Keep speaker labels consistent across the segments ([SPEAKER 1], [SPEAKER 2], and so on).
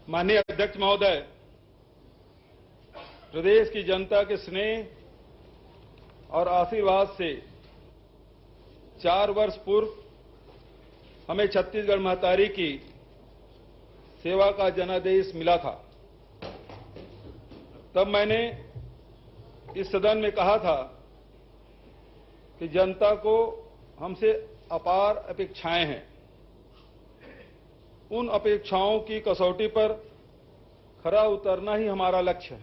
[SPEAKER 1] माननीय अध्यक्ष महोदय, प्रदेश की जनता के स्नेह और आशीर्वाद से 4 वर्ष पूर्व हमें छत्तीसगढ़ महतारी की सेवा का जनादेश मिला था। तब मैंने इस सदन में कहा था कि जनता को हमसे अपार अपेक्षाएं हैं। उन अपेक्षाओं की कसौटी पर खरा उतरना ही हमारा लक्ष्य है।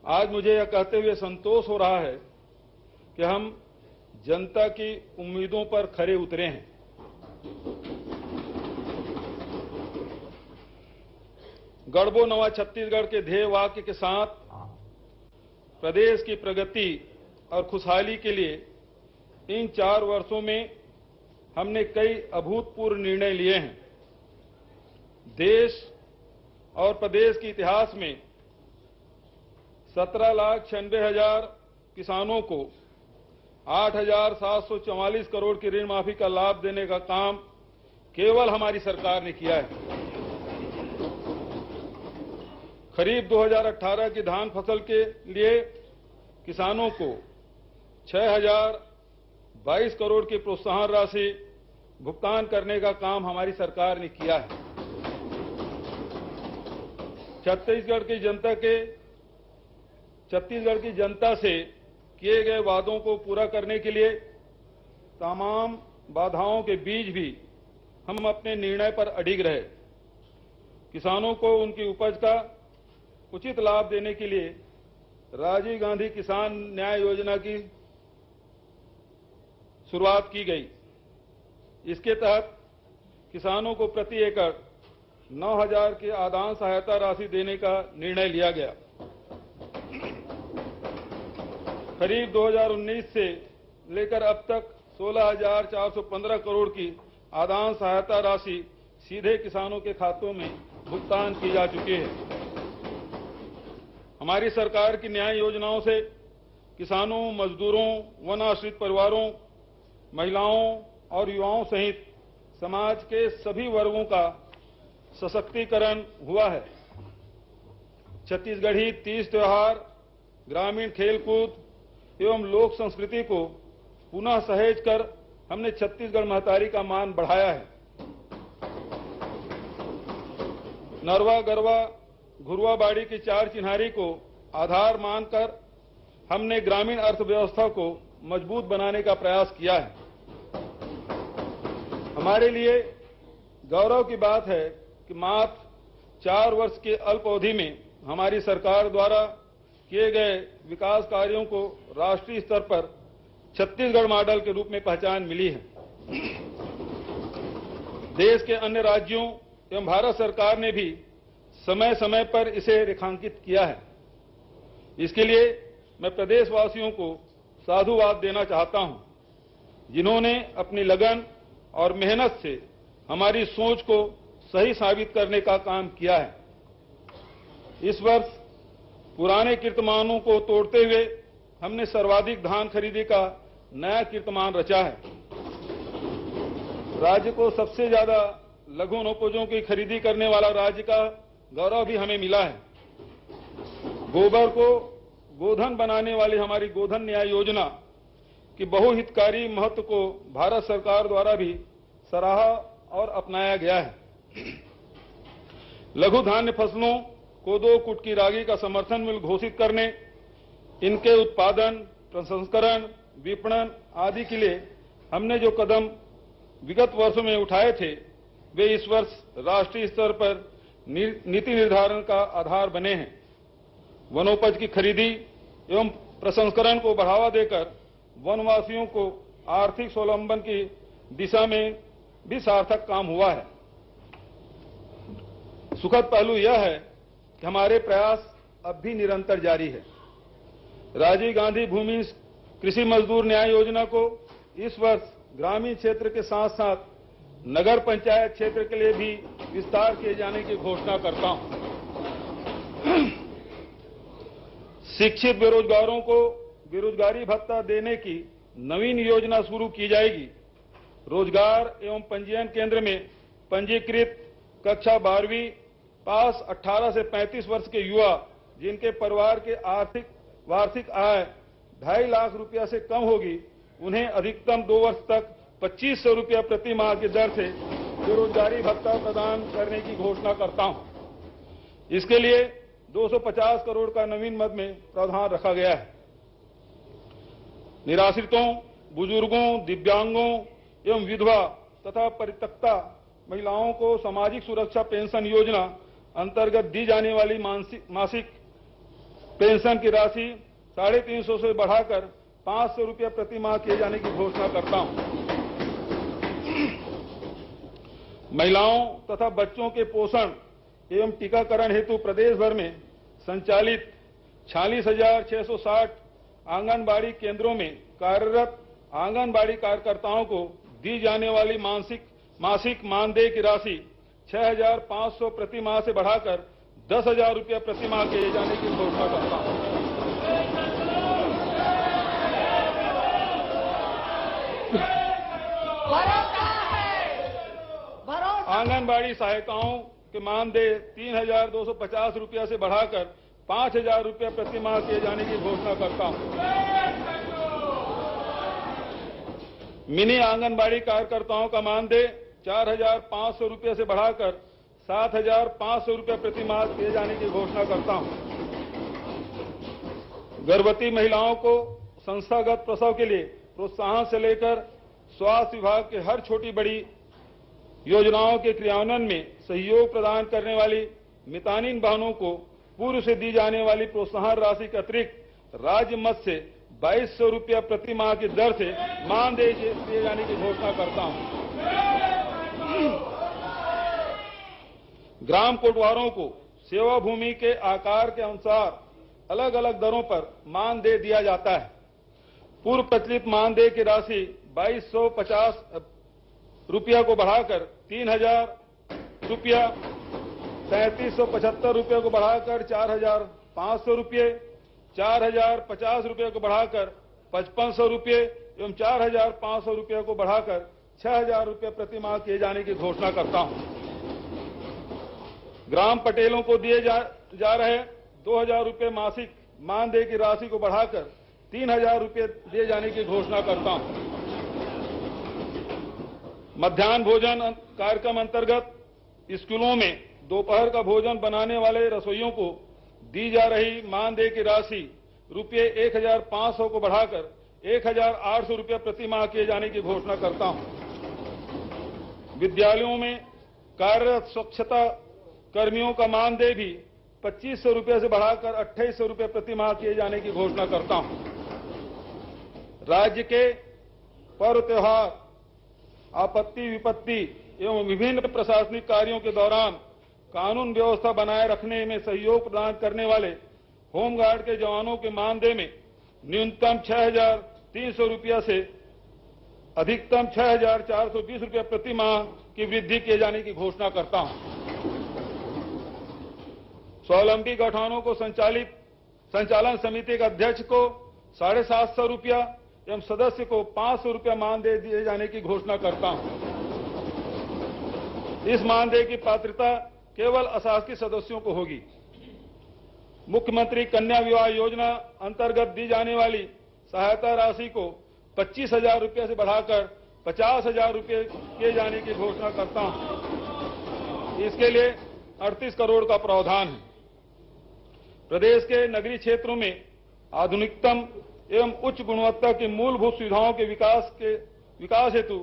[SPEAKER 1] आज मुझे यह कहते हुए संतोष हो रहा है कि हम जनता की उम्मीदों पर खरे उतरे हैं। गढ़बो नवा छत्तीसगढ़ के ध्येय वाक्य के साथ प्रदेश की प्रगति और खुशहाली के लिए इन 4 वर्षों में हमने कई अभूतपूर्व निर्णय लिए हैं। देश और प्रदेश के इतिहास में 17,96,000 किसानों को 8,744 करोड़ की ऋण माफी का लाभ देने का काम केवल हमारी सरकार ने किया है। खरीफ 2018 की धान फसल के लिए किसानों को 6,022 करोड़ की प्रोत्साहन राशि भुगतान करने का काम हमारी सरकार ने किया है। छत्तीसगढ़ की जनता से किए गए वादों को पूरा करने के लिए तमाम बाधाओं के बीच भी हम अपने निर्णय पर अडिग रहे। किसानों को उनकी उपज का उचित लाभ देने के लिए राजीव गांधी किसान न्याय योजना की शुरुआत की गई। इसके तहत किसानों को प्रति एकड़ 9,000 की आदान सहायता राशि देने का निर्णय लिया गया। खरीफ 2019 से लेकर अब तक 16,415 करोड़ की आदान सहायता राशि सीधे किसानों के खातों में भुगतान की जा चुकी है। हमारी सरकार की न्याय योजनाओं से किसानों, मजदूरों, वन आश्रित परिवारों, महिलाओं और युवाओं सहित समाज के सभी वर्गों का सशक्तिकरण हुआ है। छत्तीसगढ़ी तीज त्योहार, ग्रामीण खेलकूद एवं लोक संस्कृति को पुनः सहेज कर हमने छत्तीसगढ़ महतारी का मान बढ़ाया है। नरवा, गरवा, घुरवा बाड़ी की 4 चिन्हारी को आधार मानकर हमने ग्रामीण अर्थव्यवस्था को मजबूत बनाने का प्रयास किया है। हमारे लिए गौरव की बात है कि मात्र 4 वर्ष के अल्प अवधि में हमारी सरकार द्वारा किए गए विकास कार्यों को राष्ट्रीय स्तर पर छत्तीसगढ़ मॉडल के रूप में पहचान मिली है। देश के अन्य राज्यों एवं भारत सरकार ने भी समय समय पर इसे रेखांकित किया है। इसके लिए मैं प्रदेशवासियों को साधुवाद देना चाहता हूं, जिन्होंने अपनी लगन और मेहनत से हमारी सोच को सही साबित करने का काम किया है। इस वर्ष पुराने कीर्तिमानों को तोड़ते हुए हमने सर्वाधिक धान खरीदी का नया कीर्तिमान रचा है। राज्य को सबसे ज्यादा लघु वनोपजों की खरीदी करने वाला राज्य का गौरव भी हमें मिला है। गोबर को गोधन बनाने वाली हमारी गोधन न्याय योजना की बहुहितकारी महत्व को भारत सरकार द्वारा भी सराहा और अपनाया गया है। लघु धान्य फसलों कोदो, कुटकी, रागी का समर्थन मूल्य घोषित करने, इनके उत्पादन, प्रसंस्करण, विपणन आदि के लिए हमने जो कदम विगत वर्षों में उठाए थे, वे इस वर्ष राष्ट्रीय स्तर पर नीति निर्धारण का आधार बने हैं। वनोपज की खरीदी एवं प्रसंस्करण को बढ़ावा देकर वनवासियों को आर्थिक स्वावलंबन की दिशा में भी सार्थक काम हुआ है। सुखद पहलू यह है कि हमारे प्रयास अब भी निरंतर जारी है। राजीव गांधी भूमि कृषि मजदूर न्याय योजना को इस वर्ष ग्रामीण क्षेत्र के साथ साथ नगर पंचायत क्षेत्र के लिए भी विस्तार किए जाने की घोषणा करता हूं। शिक्षित बेरोजगारों को बेरोजगारी भत्ता देने की नवीन योजना शुरू की जाएगी। रोजगार एवं पंजीयन केंद्र में पंजीकृत कक्षा 12वीं पास 18 से 35 वर्ष के युवा जिनके परिवार के वार्षिक आय 2.5 लाख रुपया से कम होगी, उन्हें अधिकतम 2 वर्ष तक 2500 रुपया प्रति माह की दर से बेरोजगारी भत्ता प्रदान करने की घोषणा करता हूं। इसके लिए 250 करोड़ का नवीन मद में प्रावधान रखा गया है। निराश्रितों, बुजुर्गों, दिव्यांगों एवं विधवा तथा परित्यक्ता महिलाओं को सामाजिक सुरक्षा पेंशन योजना अंतर्गत दी जाने वाली मासिक पेंशन की राशि 350 से बढ़ाकर 500 रुपया प्रति माह किए जाने की घोषणा करता हूं। महिलाओं तथा बच्चों के पोषण एवं टीकाकरण हेतु प्रदेश भर में संचालित 46,660 आंगनबाड़ी केंद्रों में कार्यरत आंगनबाड़ी कार्यकर्ताओं को दी जाने वाली मासिक मानदेय की राशि 6,500 प्रति माह से बढ़ाकर 10,000 रुपया प्रति माह किए जाने की घोषणा करता हूं। आंगनबाड़ी सहायिकाओं के मानदेय 3,250 रुपया से बढ़ाकर 5,000 रुपया प्रति माह किए जाने की घोषणा करता हूं। मिनी आंगनबाड़ी कार्यकर्ताओं का मानदेय 4,500 रुपये से बढ़ाकर 7,500 रुपये प्रति माह किए जाने की घोषणा करता हूं। गर्भवती महिलाओं को संस्थागत प्रसव के लिए प्रोत्साहन से लेकर स्वास्थ्य विभाग के हर छोटी बड़ी योजनाओं के क्रियान्वयन में सहयोग प्रदान करने वाली मितानिन बहनों को पूर्व से दी जाने वाली प्रोत्साहन राशि के अतिरिक्त राज्य मद से 2,200 रुपया प्रति माह की दर से मानदेय दिए जाने की घोषणा करता हूं। ग्राम कोटवारों को सेवा भूमि के आकार के अनुसार अलग अलग दरों पर मानदेय दिया जाता है। पूर्व प्रचलित मानदेय की राशि 2,250 रुपया को बढ़ाकर 3,000 रुपया, 3,375 रुपये को बढ़ाकर 4,500 रुपये, 4,050 रुपये को बढ़ाकर 5,500 रुपये एवं 4,500 रुपये को बढ़ाकर 6,000 रुपये प्रति माह किए जाने की घोषणा करता हूं। ग्राम पटेलों को दिए जा रहे 2,000 रुपये मासिक मानदेय की राशि को बढ़ाकर 3,000 रुपये दिए जाने की घोषणा करता हूं। मध्याह्न भोजन कार्यक्रम अंतर्गत स्कूलों में दोपहर का भोजन बनाने वाले रसोइयों को दी जा रही मानदेय की राशि रुपये 1,500 को बढ़ाकर 1,800 रुपये प्रति माह किए जाने की घोषणा करता हूं। विद्यालयों में कार्यरत स्वच्छता कर्मियों का मानदेय भी 2,500 रुपये से बढ़ाकर 2,800 रुपये प्रति माह किए जाने की घोषणा करता हूं। राज्य के पर्व त्योहार, आपत्ति विपत्ति एवं विभिन्न प्रशासनिक कार्यों के दौरान कानून व्यवस्था बनाए रखने में सहयोग प्रदान करने वाले होमगार्ड के जवानों के मानदेय में न्यूनतम 6,300 रुपया से अधिकतम 6,420 रुपया प्रति माह की वृद्धि किए जाने की घोषणा करता हूं। स्वावलंबी गौठानों को संचालन समिति के अध्यक्ष को 750 रुपया एवं सदस्य को 500 रुपया मानदेय दिए जाने की घोषणा करता हूं। इस मानदेय की पात्रता केवल अशासकीय सदस्यों को होगी। मुख्यमंत्री कन्या विवाह योजना अंतर्गत दी जाने वाली सहायता राशि को 25,000 रुपये से बढ़ाकर 50,000 रुपये किए जाने की घोषणा करता हूं। इसके लिए 38 करोड़ का प्रावधान है। प्रदेश के नगरीय क्षेत्रों में आधुनिकतम एवं उच्च गुणवत्ता की मूलभूत सुविधाओं के विकास हेतु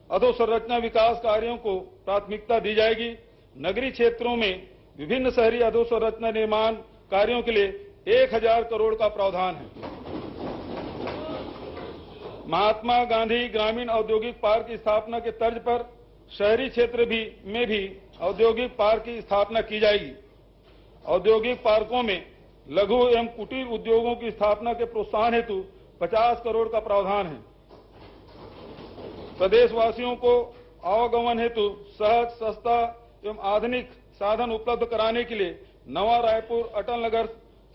[SPEAKER 1] अधोसंरचना विकास कार्यों को प्राथमिकता दी जाएगी। नगरीय क्षेत्रों में विभिन्न शहरी अधोसंरचना निर्माण कार्यों के लिए 1,000 करोड़ का प्रावधान है। महात्मा गांधी ग्रामीण औद्योगिक पार्क की स्थापना के तर्ज पर शहरी क्षेत्र में भी औद्योगिक पार्क की स्थापना की जाएगी। औद्योगिक पार्कों में लघु एवं कुटीर उद्योगों की स्थापना के प्रोत्साहन हेतु 50 करोड़ का प्रावधान है। प्रदेशवासियों को आवागमन हेतु सहज, सस्ता एवं आधुनिक साधन उपलब्ध कराने के लिए नवा रायपुर अटल नगर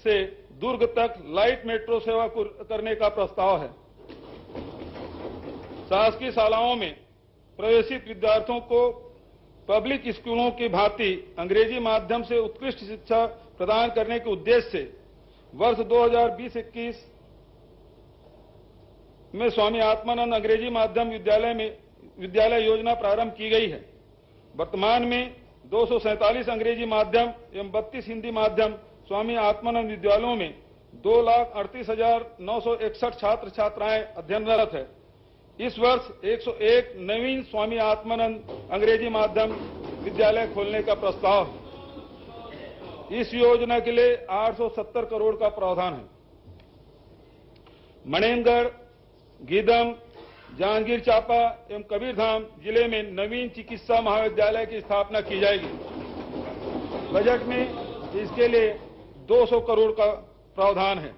[SPEAKER 1] से दुर्ग तक लाइट मेट्रो सेवा करने का प्रस्ताव है। शासकीय शालाओं में प्रवेशित विद्यार्थियों को पब्लिक स्कूलों की भांति अंग्रेजी माध्यम से उत्कृष्ट शिक्षा प्रदान करने के उद्देश्य से वर्ष 2020-21 में स्वामी आत्मानंद अंग्रेजी माध्यम विद्यालय योजना प्रारंभ की गई है। वर्तमान में 247 अंग्रेजी माध्यम एवं 32 हिंदी माध्यम स्वामी आत्मानंद विद्यालयों में 2,38,961 छात्र छात्राएं अध्ययनरत है। इस वर्ष 101 नवीन स्वामी आत्मानंद अंग्रेजी माध्यम विद्यालय खोलने का प्रस्ताव है। इस योजना के लिए 870 करोड़ का प्रावधान है। मनेंद्रगढ़, गीदम, जांजगीर चांपा एवं कबीरधाम जिले में नवीन चिकित्सा महाविद्यालय की स्थापना की जाएगी। बजट में इसके लिए 200 करोड़ का प्रावधान है।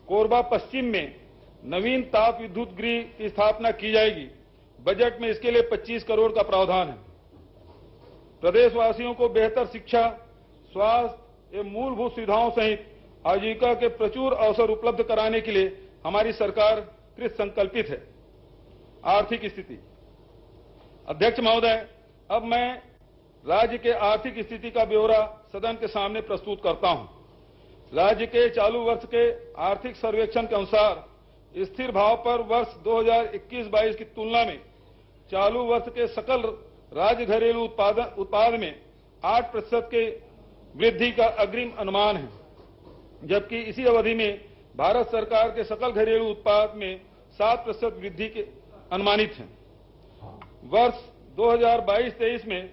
[SPEAKER 1] कोरबा पश्चिम में नवीन ताप विद्युत गृह की स्थापना की जाएगी। बजट में इसके लिए 25 करोड़ का प्रावधान है। प्रदेशवासियों को बेहतर शिक्षा, स्वास्थ्य एवं मूलभूत सुविधाओं सहित आजीविका के प्रचुर अवसर उपलब्ध कराने के लिए हमारी सरकार कृत संकल्पित है। आर्थिक स्थिति। अध्यक्ष महोदय, अब मैं राज्य के आर्थिक स्थिति का ब्यौरा सदन के सामने प्रस्तुत करता हूं। राज्य के चालू वर्ष के आर्थिक सर्वेक्षण के अनुसार स्थिर भाव पर वर्ष 2021-22 की तुलना में चालू वर्ष के सकल राज्य घरेलू उत्पाद में 8% के वृद्धि का अग्रिम अनुमान है, जबकि इसी अवधि में भारत सरकार के सकल घरेलू उत्पाद में 7% वृद्धि के अनुमानित है। वर्ष 2022-23 में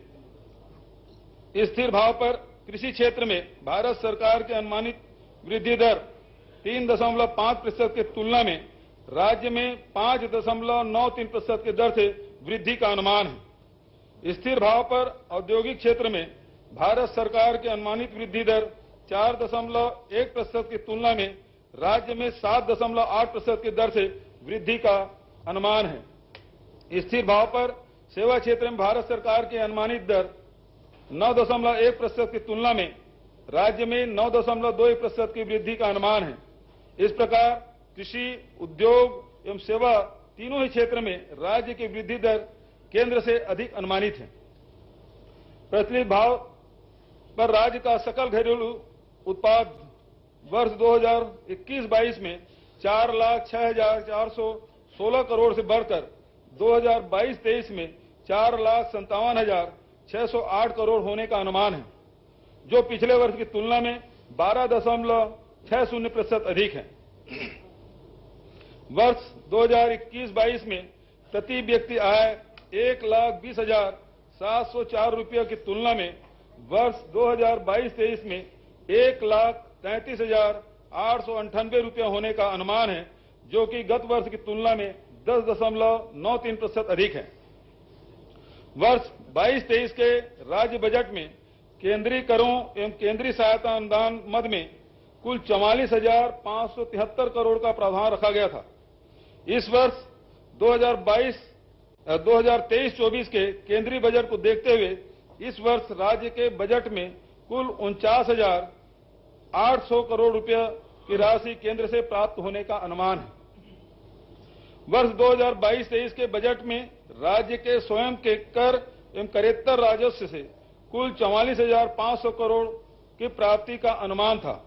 [SPEAKER 1] स्थिर भाव पर कृषि क्षेत्र में भारत सरकार के अनुमानित वृद्धि दर 3.5% की तुलना में राज्य में 5.93% की दर से वृद्धि का अनुमान है। स्थिर भाव पर औद्योगिक क्षेत्र में भारत सरकार के अनुमानित वृद्धि दर 4.1% की तुलना में राज्य में 7.8% की दर से वृद्धि का अनुमान है। स्थिर भाव पर सेवा क्षेत्र में भारत सरकार की अनुमानित दर 9.1% की तुलना में राज्य में 9.2% की वृद्धि का अनुमान है। इस प्रकार कृषि, उद्योग एवं सेवा तीनों ही क्षेत्र में राज्य की वृद्धि दर केंद्र से अधिक अनुमानित है। प्रचलित भाव पर राज्य का सकल घरेलू उत्पाद वर्ष 2021-22 में 4,06,416 करोड़ से बढ़कर 2022-23 में 4,57,608 करोड़ होने का अनुमान है, जो पिछले वर्ष की तुलना में 12.60% अधिक है। वर्ष 2021-22 में प्रति व्यक्ति आय 1,20,704 रुपये की तुलना में वर्ष 2022-23 में 1,33,898 रुपये होने का अनुमान है, जो कि गत वर्ष की तुलना में 10.93% अधिक है। वर्ष 22-23 के राज्य बजट में केंद्रीय करों एवं केंद्रीय सहायता अनुदान मद में कुल 44,573 करोड़ का प्रावधान रखा गया था। इस वर्ष 2023-24 के केंद्रीय बजट को देखते हुए इस वर्ष राज्य के बजट में कुल 49,800 करोड़ रुपये की राशि केंद्र से प्राप्त होने का अनुमान है। वर्ष 2022-23 के बजट में राज्य के स्वयं के कर एवं करेत्तर राजस्व से कुल 44,500 करोड़ की प्राप्ति का अनुमान था।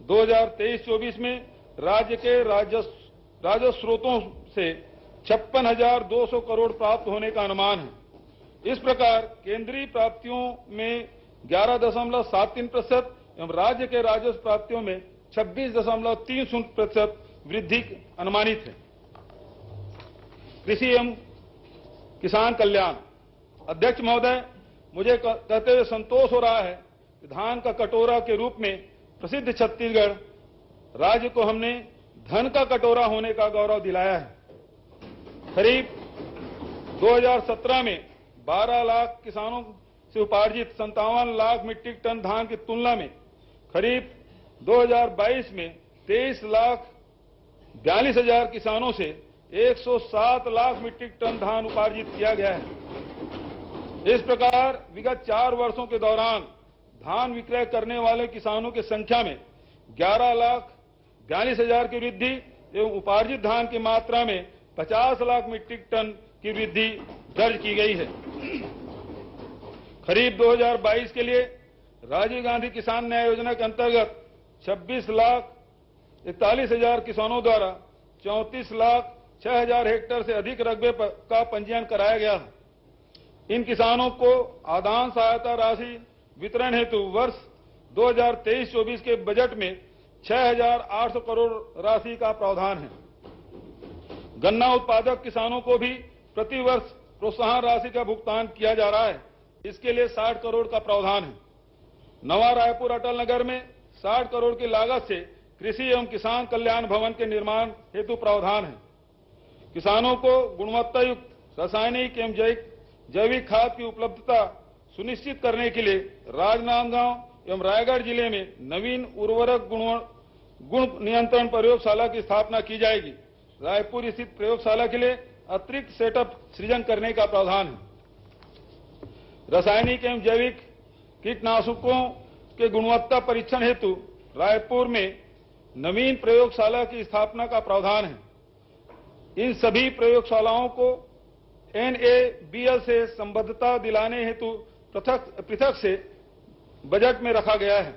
[SPEAKER 1] 2023-24 में राज्य के राजस्व स्रोतों से 56,200 करोड़ प्राप्त होने का अनुमान है। इस प्रकार केंद्रीय प्राप्तियों में 11.73% एवं राज्य के राजस्व प्राप्तियों में 26.30% वृद्धि अनुमानित है। कृषि एवं किसान कल्याण। अध्यक्ष महोदय, मुझे कहते हुए संतोष हो रहा है कि धान का कटोरा के रूप में प्रसिद्ध छत्तीसगढ़ राज्य को हमने धन का कटोरा होने का गौरव दिलाया है। खरीफ 2017 में 12 लाख किसानों से उपार्जित 57 लाख मीट्रिक टन धान की तुलना में खरीफ 2022 में 23,42,000 किसानों से 107 लाख मीट्रिक टन धान उपार्जित किया गया है। इस प्रकार विगत 4 वर्षों के दौरान धान विक्रय करने वाले किसानों की संख्या में 11,42,000 की वृद्धि एवं उपार्जित धान की मात्रा में 50 लाख मीट्रिक टन की वृद्धि दर्ज की गई है। खरीफ 2022 के लिए राजीव गांधी किसान न्याय योजना के अंतर्गत 26,41,000 किसानों द्वारा 34,06,000 हेक्टेयर से अधिक रकबे का पंजीयन कराया गया है। इन किसानों को आदान सहायता राशि वितरण हेतु वर्ष 2023-24 के बजट में 6,800 करोड़ राशि का प्रावधान है। गन्ना उत्पादक किसानों को भी प्रति वर्ष प्रोत्साहन राशि का भुगतान किया जा रहा है। इसके लिए 60 करोड़ का प्रावधान है। नवा रायपुर अटल नगर में 60 करोड़ की लागत से कृषि एवं किसान कल्याण भवन के निर्माण हेतु प्रावधान है। किसानों को गुणवत्ता युक्त रासायनिक एवं जैविक खाद की उपलब्धता सुनिश्चित करने के लिए राजनांदगांव एवं रायगढ़ जिले में नवीन उर्वरक गुण नियंत्रण प्रयोगशाला की स्थापना की जाएगी। रायपुर स्थित प्रयोगशाला के लिए अतिरिक्त सेटअप सृजन करने का प्रावधान है। रासायनिक एवं जैविक कीटनाशकों के गुणवत्ता परीक्षण हेतु रायपुर में नवीन प्रयोगशाला की स्थापना का प्रावधान है। इन सभी प्रयोगशालाओं को NABL से संबद्धता दिलाने हेतु पृथक से बजट में रखा गया है।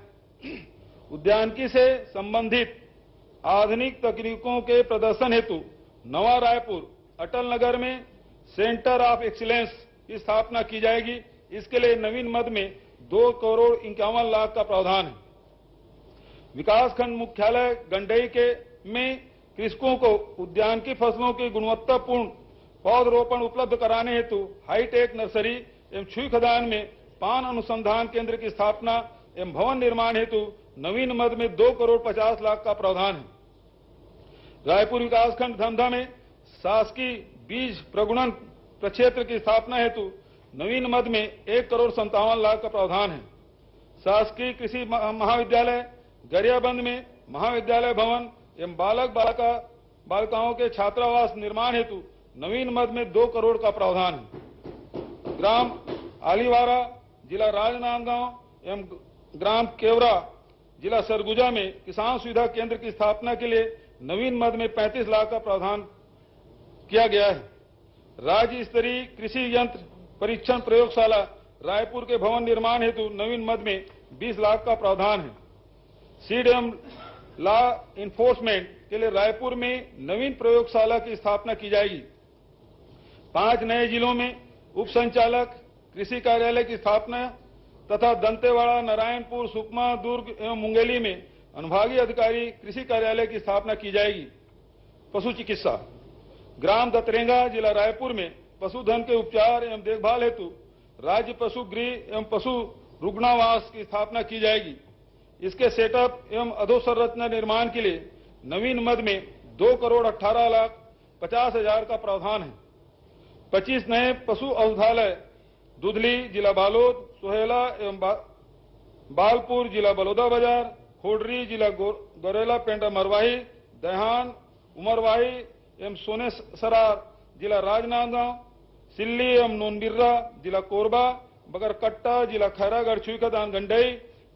[SPEAKER 1] उद्यानिकी से संबंधित आधुनिक तकनीकों के प्रदर्शन हेतु नवा रायपुर अटल नगर में सेंटर ऑफ एक्सीलेंस की स्थापना की जाएगी। इसके लिए नवीन मद में 2,51,00,000 का प्रावधान है। विकासखंड मुख्यालय गंडई में कृषकों को उद्यानिकी फसलों की गुणवत्तापूर्ण पौधरोपण उपलब्ध कराने हेतु हाईटेक नर्सरी एवं छुई खदान में पान अनुसंधान केंद्र की स्थापना एवं भवन निर्माण हेतु नवीन मद में 2,50,00,000 का प्रावधान है। रायपुर विकासखंड धमधा में शासकीय बीज प्रगुणन प्रक्षेत्र की स्थापना हेतु नवीन मद में 1,57,00,000 का प्रावधान है। शासकीय कृषि महाविद्यालय गरियाबंद में महाविद्यालय भवन एवं बालिकाओं के छात्रावास निर्माण हेतु नवीन मद में 2 करोड़ का प्रावधान है। ग्राम आलीवारा जिला राजनांदगांव एवं ग्राम केवरा जिला सरगुजा में किसान सुविधा केंद्र की स्थापना के लिए नवीन मद में 35 लाख का प्रावधान किया गया है। राज्य स्तरीय कृषि यंत्र परीक्षण प्रयोगशाला रायपुर के भवन निर्माण हेतु नवीन मद में 20 लाख का प्रावधान है। सीड एवं लॉ इन्फोर्समेंट के लिए रायपुर में नवीन प्रयोगशाला की स्थापना की जाएगी। 5 नए जिलों में उप संचालक कृषि कार्यालय की स्थापना तथा दंतेवाड़ा, नारायणपुर, सुकमा, दुर्ग एवं मुंगेली में अनुभागीय अधिकारी कृषि कार्यालय की स्थापना की जाएगी। पशु चिकित्सा ग्राम दतरेंगा जिला रायपुर में पशुधन के उपचार एवं देखभाल हेतु राज्य पशु गृह एवं पशु रुग्णावास की स्थापना की जाएगी। इसके सेटअप एवं अधोसंरचना निर्माण के लिए नवीन मद में 2,18,50,000 का प्रावधान है। 25 नए पशु औषधालय दुधली जिला बालोद, सोहेला एवं बालपुर जिला बलौदाबाजार, खोडरी जिला गौरेला पेंड्रा मरवाही, दहान उमरवाही एवं सोनेसरार जिला राजनांदगांव, सिल्ली एवं नोनबिर्रा जिला कोरबा, बगरकट्टा जिला खैरागढ़ छुईखदान गंडई,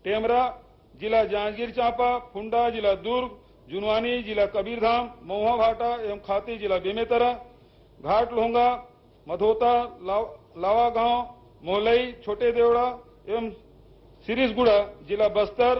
[SPEAKER 1] टेमरा जिला जांजगीर चांपा, फुंडा जिला दुर्ग, जुनवानी जिला कबीरधाम, महुआ भाटा एवं खाती जिला बेमेतरा, घाट लोहंगा, मधोता, लावा गांव, मोहलई, छोटे देवड़ा एवं सिरिसगुड़ा जिला बस्तर,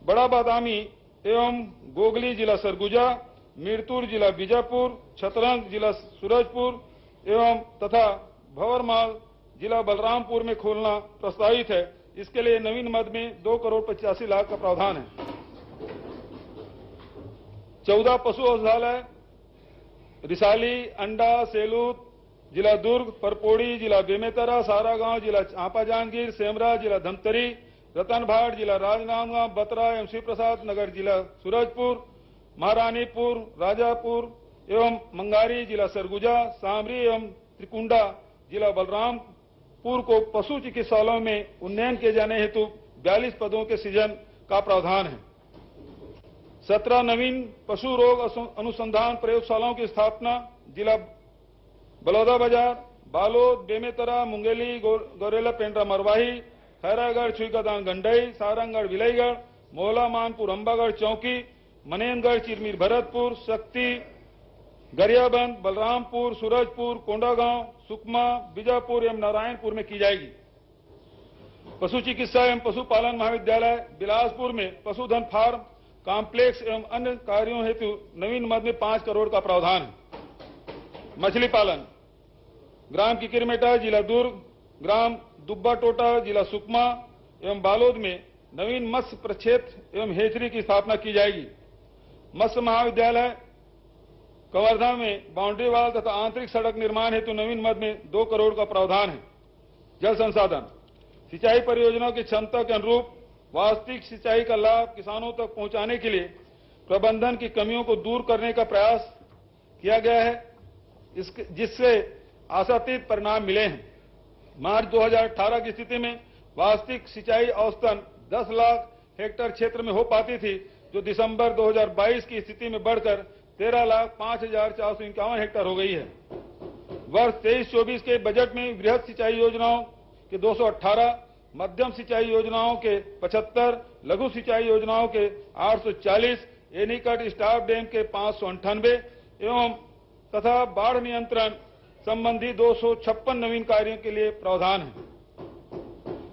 [SPEAKER 1] बड़ा बादामी एवं गोगली जिला सरगुजा, मीरतुर जिला बीजापुर, छतरंग जिला सूरजपुर एवं तथा भंवरमाल जिला बलरामपुर में खोलना प्रस्तावित है। इसके लिए नवीन मद में 2,85,00,000 का प्रावधान है। 14 पशु औषधालय रिसाली, अंडा, सेलूत जिला दुर्ग, परपोड़ी जिला बेमेतरा, सारागांव जिला चांपा जांजगीर, सेमरा जिला धमतरी, रतनभाट जिला राजनांदगांव, बतरा एवं शिवप्रसाद नगर जिला सूरजपुर, महारानीपुर, राजापुर एवं मंगारी जिला सरगुजा, सामरी एवं त्रिकुंडा जिला बलरामपुर को पशु चिकित्सालयों में उन्नयन किए जाने हेतु 42 पदों के सृजन का प्रावधान है। 17 नवीन पशु रोग अनुसंधान प्रयोगशालाओं की स्थापना जिला बलौदाबाजार, बालोद, बेमेतरा, मुंगेली, गौरेला पेंड्रा मरवाही, खैरागढ़ छुईखदान गंडई, सारंगगढ़ विलईगढ़, मोहला मानपुर अंबागढ़ चौकी, मनेनगढ़ चिरमीर भरतपुर, शक्ति गरियाबंद, बलरामपुर, सूरजपुर, कोंडागांव, सुकमा, बीजापुर एवं नारायणपुर में की जाएगी। पशु चिकित्सा एवं पशुपालन महाविद्यालय बिलासपुर में पशुधन फार्म कॉम्प्लेक्स एवं अन्य कार्यों हेतु नवीन मद में 5 करोड़ का प्रावधान है। मछली पालन, ग्राम किकिरमेटा जिला दुर्ग, ग्राम दुब्बा टोटा जिला सुकमा एवं बालोद में नवीन मत्स्य प्रक्षेत्र एवं हेचरी की स्थापना की जाएगी। मत्स्य महाविद्यालय कवर्धा में बाउंड्री वाल तथा आंतरिक सड़क निर्माण हेतु नवीन मद में 2 करोड़ का प्रावधान है। जल संसाधन, सिंचाई परियोजनाओं की क्षमता के अनुरूप वास्तविक सिंचाई का लाभ किसानों तक पहुंचाने के लिए प्रबंधन की कमियों को दूर करने का प्रयास किया गया है, जिससे आशातीत परिणाम मिले हैं। मार्च 2018 की स्थिति में वास्तविक सिंचाई औसतन 10 लाख हेक्टेयर क्षेत्र में हो पाती थी, जो दिसंबर 2022 की स्थिति में बढ़कर 13,05,451 हेक्टेयर हो गई है। वर्ष 23-24 के बजट में वृहद सिंचाई योजनाओं के 218, मध्यम सिंचाई योजनाओं के 75, लघु सिंचाई योजनाओं के 840, एनीकट स्टाफ डैम के 598 एवं तथा बाढ़ नियंत्रण संबंधी 256 नवीन कार्यों के लिए प्रावधान है।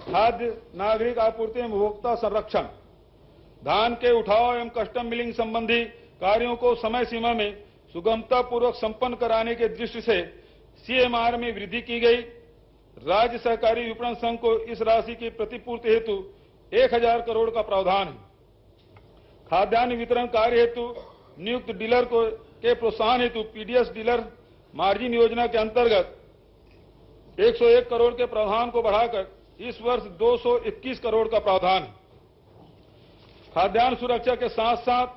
[SPEAKER 1] खाद्य नागरिक आपूर्ति एवं उपभोक्ता संरक्षण, धान के उठाव एवं कस्टम मिलिंग संबंधी कार्यों को समय सीमा में सुगमता पूर्वक संपन्न कराने के दृष्टि से सीएमआर में वृद्धि की गई। राज्य सहकारी विपणन संघ को इस राशि की प्रतिपूर्ति हेतु 1000 करोड़ का प्रावधान है। खाद्यान्न वितरण कार्य हेतु नियुक्त डीलर को के प्रोत्साहन हेतु पीडीएस डीलर मार्जिन योजना के अंतर्गत 101 करोड़ के प्रावधान को बढ़ाकर इस वर्ष 221 करोड़ का प्रावधान है। खाद्यान्न सुरक्षा के साथ साथ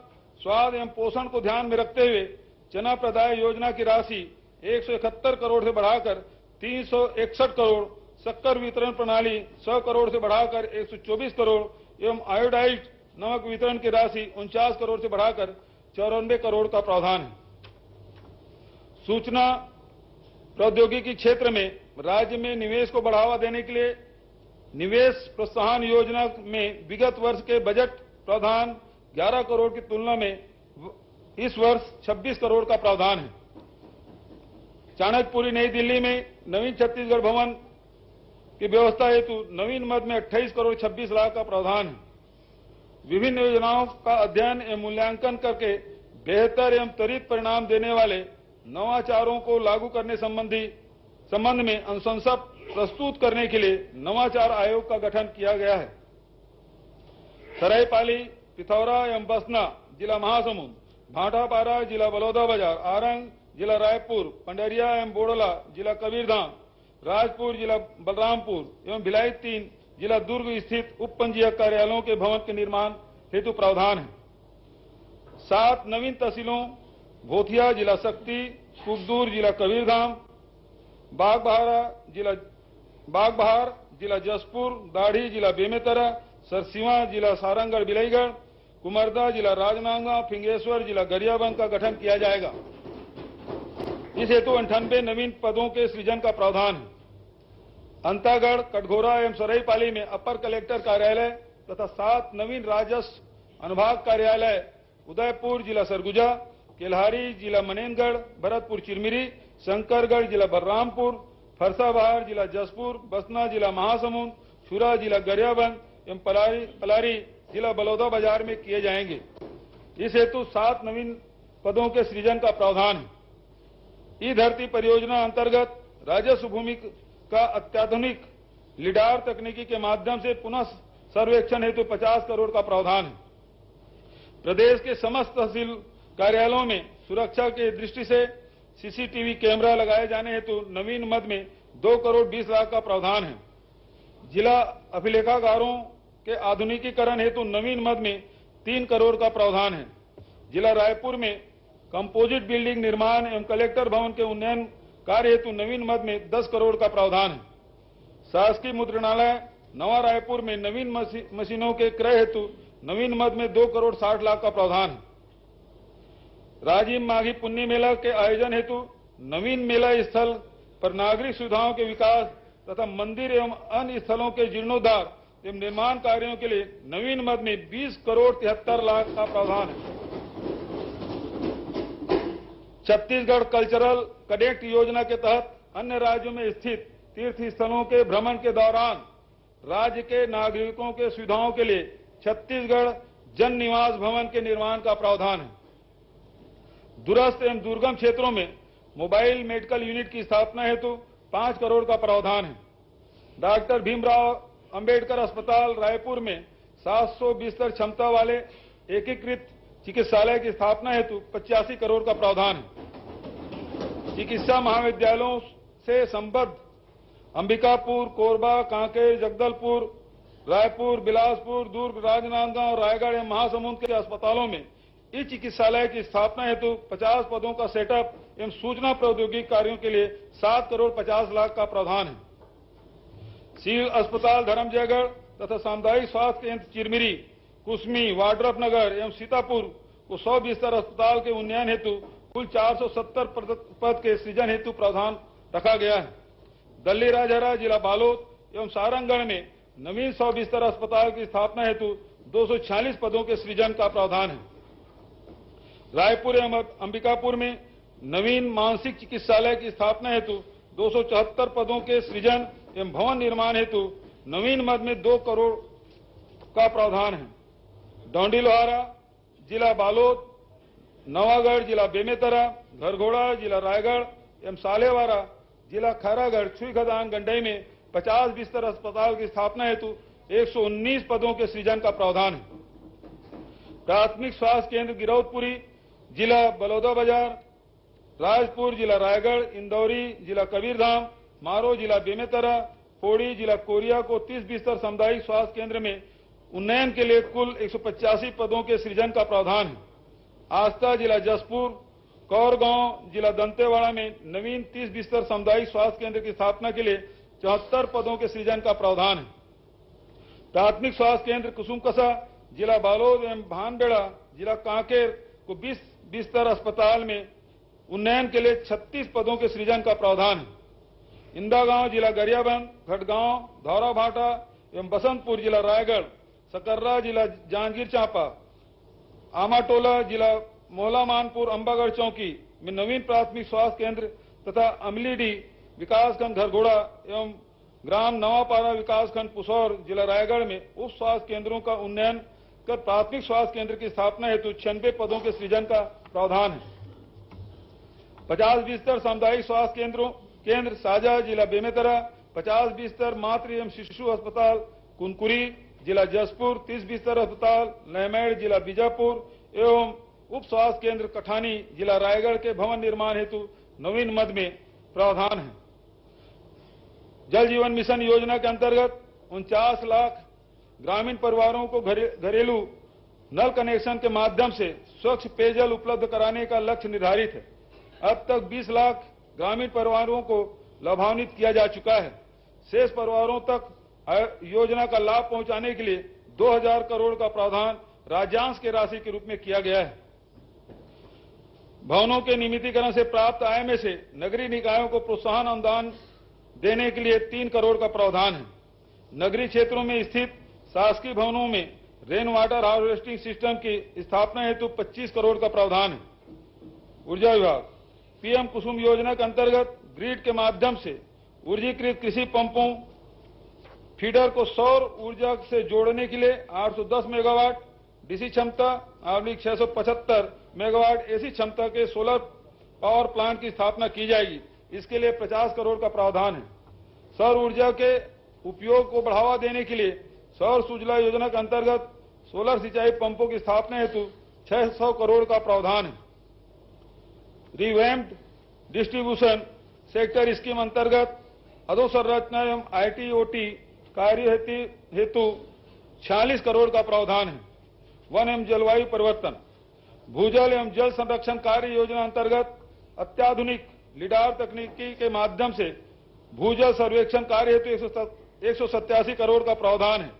[SPEAKER 1] स्वाद एवं पोषण को ध्यान में रखते हुए चना प्रदाय योजना की राशि 171 करोड़ से बढ़ाकर 361 करोड़, शक्कर वितरण प्रणाली 100 करोड़ से बढ़ाकर 124 करोड़ एवं आयोडाइज्ड नमक वितरण की राशि 49 करोड़ से बढ़ाकर 94 करोड़ का प्रावधान है। सूचना प्रौद्योगिकी क्षेत्र में राज्य में निवेश को बढ़ावा देने के लिए निवेश प्रोत्साहन योजना में विगत वर्ष के बजट प्रावधान 11 करोड़ की तुलना में इस वर्ष 26 करोड़ का प्रावधान है। चाणक्यपुरी नई दिल्ली में नवीन छत्तीसगढ़ भवन की व्यवस्था हेतु नवीन मद में 28 करोड़ 26 लाख का प्रावधान है। विभिन्न योजनाओं का अध्ययन एवं मूल्यांकन करके बेहतर एवं त्वरित परिणाम देने वाले नवाचारों को लागू करने संबंध में अनुशंसा प्रस्तुत करने के लिए नवाचार आयोग का गठन किया गया है। सरायपाली, पिथौरा एवं बसना जिला महासमुंद, भाटापारा जिला बलौदाबाजार, आरंग जिला रायपुर, पंडरिया एवं बोडला जिला कबीरधाम, राजपुर जिला बलरामपुर एवं भिलाई 3 जिला दुर्ग स्थित उप पंजीयक कार्यालयों के भवन के निर्माण हेतु प्रावधान है। 7 नवीन तहसीलों भोथिया जिला शक्ति, कुकदूर जिला कबीरधाम, बागबहार जिला जसपुर, दाढ़ी जिला बेमेतरा, सरसीवा जिला सारंगगढ़ बिलाईगढ़, कुमरदा जिला राजनांदगांव, फिंगेश्वर जिला गरियाबंद का गठन किया जाएगा। इस हेतु 98 नवीन पदों के सृजन का प्रावधान है। अंतागढ़, कटघोरा एवं सरायपाली में अपर कलेक्टर कार्यालय तथा 7 नवीन राजस्व अनुभाग कार्यालय, उदयपुर जिला सरगुजा, केल्हारी जिला मनेनगढ़, भरतपुर चिरमिरी, शंकरगढ़ जिला बलरामपुर, फरसाबहार जिला जसपुर, बसना जिला महासमुंद, छुरा जिला गरियाबंद एवं पलारी जिला बलौदाबाजार में किए जाएंगे। इस हेतु 7 नवीन पदों के सृजन का प्रावधान है। ई धरती परियोजना अंतर्गत राजस्व भूमि का अत्याधुनिक लिडार तकनीकी के माध्यम से पुनः सर्वेक्षण हेतु 50 करोड़ का प्रावधान है। प्रदेश के समस्त तहसील कार्यालयों में सुरक्षा की दृष्टि से सीसीटीवी कैमरा लगाए जाने हेतु नवीन मद में 2 करोड़ 20 लाख का प्रावधान है। जिला अभिलेखागारों के आधुनिकीकरण हेतु नवीन मद में 3 करोड़ का प्रावधान है। जिला रायपुर में कंपोजिट बिल्डिंग निर्माण एवं कलेक्टर भवन के उन्नयन कार्य हेतु नवीन मद में 10 करोड़ का प्रावधान है। शासकीय मुद्रणालय नवा रायपुर में नवीन मशीनों के क्रय हेतु नवीन मद में 2 करोड़ 60 लाख का प्रावधान है। राजिम माघी पुण्य मेला के आयोजन हेतु नवीन मेला स्थल पर नागरिक सुविधाओं के विकास तथा मंदिर एवं अन्य स्थलों के जीर्णोद्धार एवं निर्माण कार्यों के लिए नवीन मद में 20 करोड़ 73 लाख का प्रावधान है। छत्तीसगढ़ कल्चरल कैडेट योजना के तहत अन्य राज्यों में स्थित तीर्थ स्थलों के भ्रमण के दौरान राज्य के नागरिकों के सुविधाओं के लिए छत्तीसगढ़ जन निवास भवन के निर्माण का प्रावधान है। दूरस्थ एवं दुर्गम क्षेत्रों में मोबाइल मेडिकल यूनिट की स्थापना हेतु 5 करोड़ का प्रावधान है। डॉक्टर भीमराव अंबेडकर अस्पताल रायपुर में 700 बिस्तर क्षमता वाले एकीकृत चिकित्सालय की स्थापना हेतु 85 करोड़ का प्रावधान है। चिकित्सा महाविद्यालयों से संबद्ध अंबिकापुर, कोरबा, कांकेर, जगदलपुर, रायपुर, बिलासपुर, दुर्ग, राजनांदगांव, रायगढ़ एवं महासमुंद के अस्पतालों में इस चिकित्सालय की स्थापना हेतु 50 पदों का सेटअप एवं सूचना प्रौद्योगिकी कार्यों के लिए 7 करोड़ 50 लाख का प्रावधान है। सिविल अस्पताल धर्मजयगढ़ तथा सामुदायिक स्वास्थ्य केंद्र चिरमिरी, कुसमी, वाड्रफनगर एवं सीतापुर को 100 बिस्तर अस्पताल के उन्नयन हेतु कुल 470 पद के सृजन हेतु प्रावधान रखा गया है। दल्ली राजहरा, जिला बालोद एवं सारंगगढ़ में नवीन 100 बिस्तर अस्पताल की स्थापना हेतु 246 पदों के सृजन का प्रावधान है। रायपुर एवं अंबिकापुर में नवीन मानसिक चिकित्सालय की स्थापना हेतु 274 पदों के सृजन एवं भवन निर्माण हेतु नवीन मद में 2 करोड़ का प्रावधान है। डौंडी लोहारा, जिला बालोद, नवागढ़, जिला बेमेतरा, घरघोड़ा, जिला रायगढ़ एवं सालेवारा, जिला खैरागढ़, छुईखदान, गंडई में 50 बिस्तर अस्पताल की स्थापना हेतु 119 पदों के सृजन का प्रावधान है। प्राथमिक स्वास्थ्य केंद्र गिरौदपुरी, जिला बलौदाबाजार, राजपुर, जिला रायगढ़, इंदौरी, जिला कबीरधाम, मारो, जिला बेमेतरा, पौड़ी, जिला कोरिया को 30 बिस्तर सामुदायिक स्वास्थ्य केंद्र में उन्नयन के लिए कुल 185 पदों के सृजन का प्रावधान है। आस्था, जिला जसपुर, कौरगांव, जिला दंतेवाड़ा में नवीन 30 बिस्तर सामुदायिक स्वास्थ्य केंद्र की स्थापना के लिए 74 पदों के सृजन का प्रावधान है। प्राथमिक स्वास्थ्य केंद्र कुसुमकसा, जिला बालोद एवं भानबेड़ा, जिला कांकेर को 20 बिस्तर अस्पताल में उन्नयन के लिए 36 पदों के सृजन का प्रावधान है। इंदागांव, जिला गरियाबंद, खड़गांव, धौराभाटा एवं बसंतपुर, जिला रायगढ़, सकर्रा, जिला जांजगीर चांपा, आमाटोला, जिला मोहला मानपुर, अंबागढ़ चौकी में नवीन प्राथमिक स्वास्थ्य केंद्र तथा अमलीडी विकासखंड घरघोड़ा एवं ग्राम नवापारा विकासखंड पुसौर, जिला रायगढ़ में उप स्वास्थ्य केंद्रों का उन्नयन कर प्राथमिक स्वास्थ्य केंद्र की स्थापना हेतु 96 पदों के सृजन का प्रावधान है। 50 बिस्तर सामुदायिक स्वास्थ्य केंद्र साजा, जिला बेमेतरा, 50 बिस्तर मातृ एवं शिशु अस्पताल कुनकुरी, जिला जसपुर, 30 बिस्तर अस्पताल नैमेड़, जिला बीजापुर एवं उप स्वास्थ्य केंद्र कठानी, जिला रायगढ़ के भवन निर्माण हेतु नवीन मद में प्रावधान है। जल जीवन मिशन योजना के अंतर्गत 49 लाख ग्रामीण परिवारों को घरेलू नल कनेक्शन के माध्यम से स्वच्छ पेयजल उपलब्ध कराने का लक्ष्य निर्धारित है। अब तक 20 लाख ग्रामीण परिवारों को लाभान्वित किया जा चुका है। शेष परिवारों तक योजना का लाभ पहुंचाने के लिए 2000 करोड़ का प्रावधान राज्यांश के राशि के रूप में किया गया है। भवनों के नियमितीकरण से प्राप्त आय में से नगरीय निकायों को प्रोत्साहन अनुदान देने के लिए 3 करोड़ का प्रावधान है। नगरीय क्षेत्रों में स्थित शासकीय भवनों में रेन वाटर हार्वेस्टिंग सिस्टम की स्थापना हेतु 25 करोड़ का प्रावधान है। ऊर्जा विभाग पीएम कुसुम योजना के अंतर्गत ग्रिड के माध्यम से ऊर्जीकृत कृषि पंपों फीडर को सौर ऊर्जा से जोड़ने के लिए 810 मेगावाट डीसी क्षमता 675 मेगावाट एसी क्षमता के सोलर पावर प्लांट की स्थापना की जाएगी। इसके लिए 50 करोड़ का प्रावधान है। सौर ऊर्जा के उपयोग को बढ़ावा देने के लिए सौर सुजला योजना के अंतर्गत सोलर सिंचाई पंपों की स्थापना हेतु 600 करोड़ का प्रावधान है। रिवैम्प्ड डिस्ट्रीब्यूशन सेक्टर स्कीम अंतर्गत अधोसंरचना एवं आईटी-ओटी कार्य हेतु 46 करोड़ का प्रावधान है। वन एवं जलवायु परिवर्तन भूजल एवं जल संरक्षण कार्य योजना अंतर्गत अत्याधुनिक लिडार तकनीकी के माध्यम से भूजल सर्वेक्षण कार्य हेतु 187 करोड़ का प्रावधान है।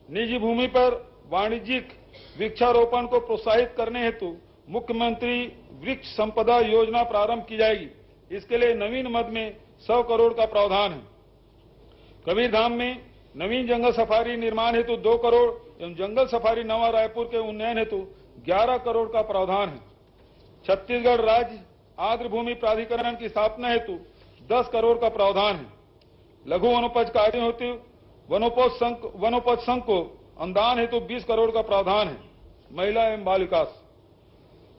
[SPEAKER 1] निजी भूमि पर वाणिज्यिक वृक्षारोपण को प्रोत्साहित करने हेतु मुख्यमंत्री वृक्ष संपदा योजना प्रारंभ की जाएगी। इसके लिए नवीन मद में 100 करोड़ का प्रावधान है। कबीरधाम में नवीन जंगल सफारी निर्माण हेतु 2 करोड़ एवं जंगल सफारी नवा रायपुर के उन्नयन हेतु 11 करोड़ का प्रावधान है। छत्तीसगढ़ राज्य आर्द्र भूमि प्राधिकरण की स्थापना हेतु 10 करोड़ का प्रावधान है। लघु वनोपज कार्यों हेतु वनोपज संघ को अनुदान हेतु 20 करोड़ का प्रावधान है। महिला एवं बाल विकास,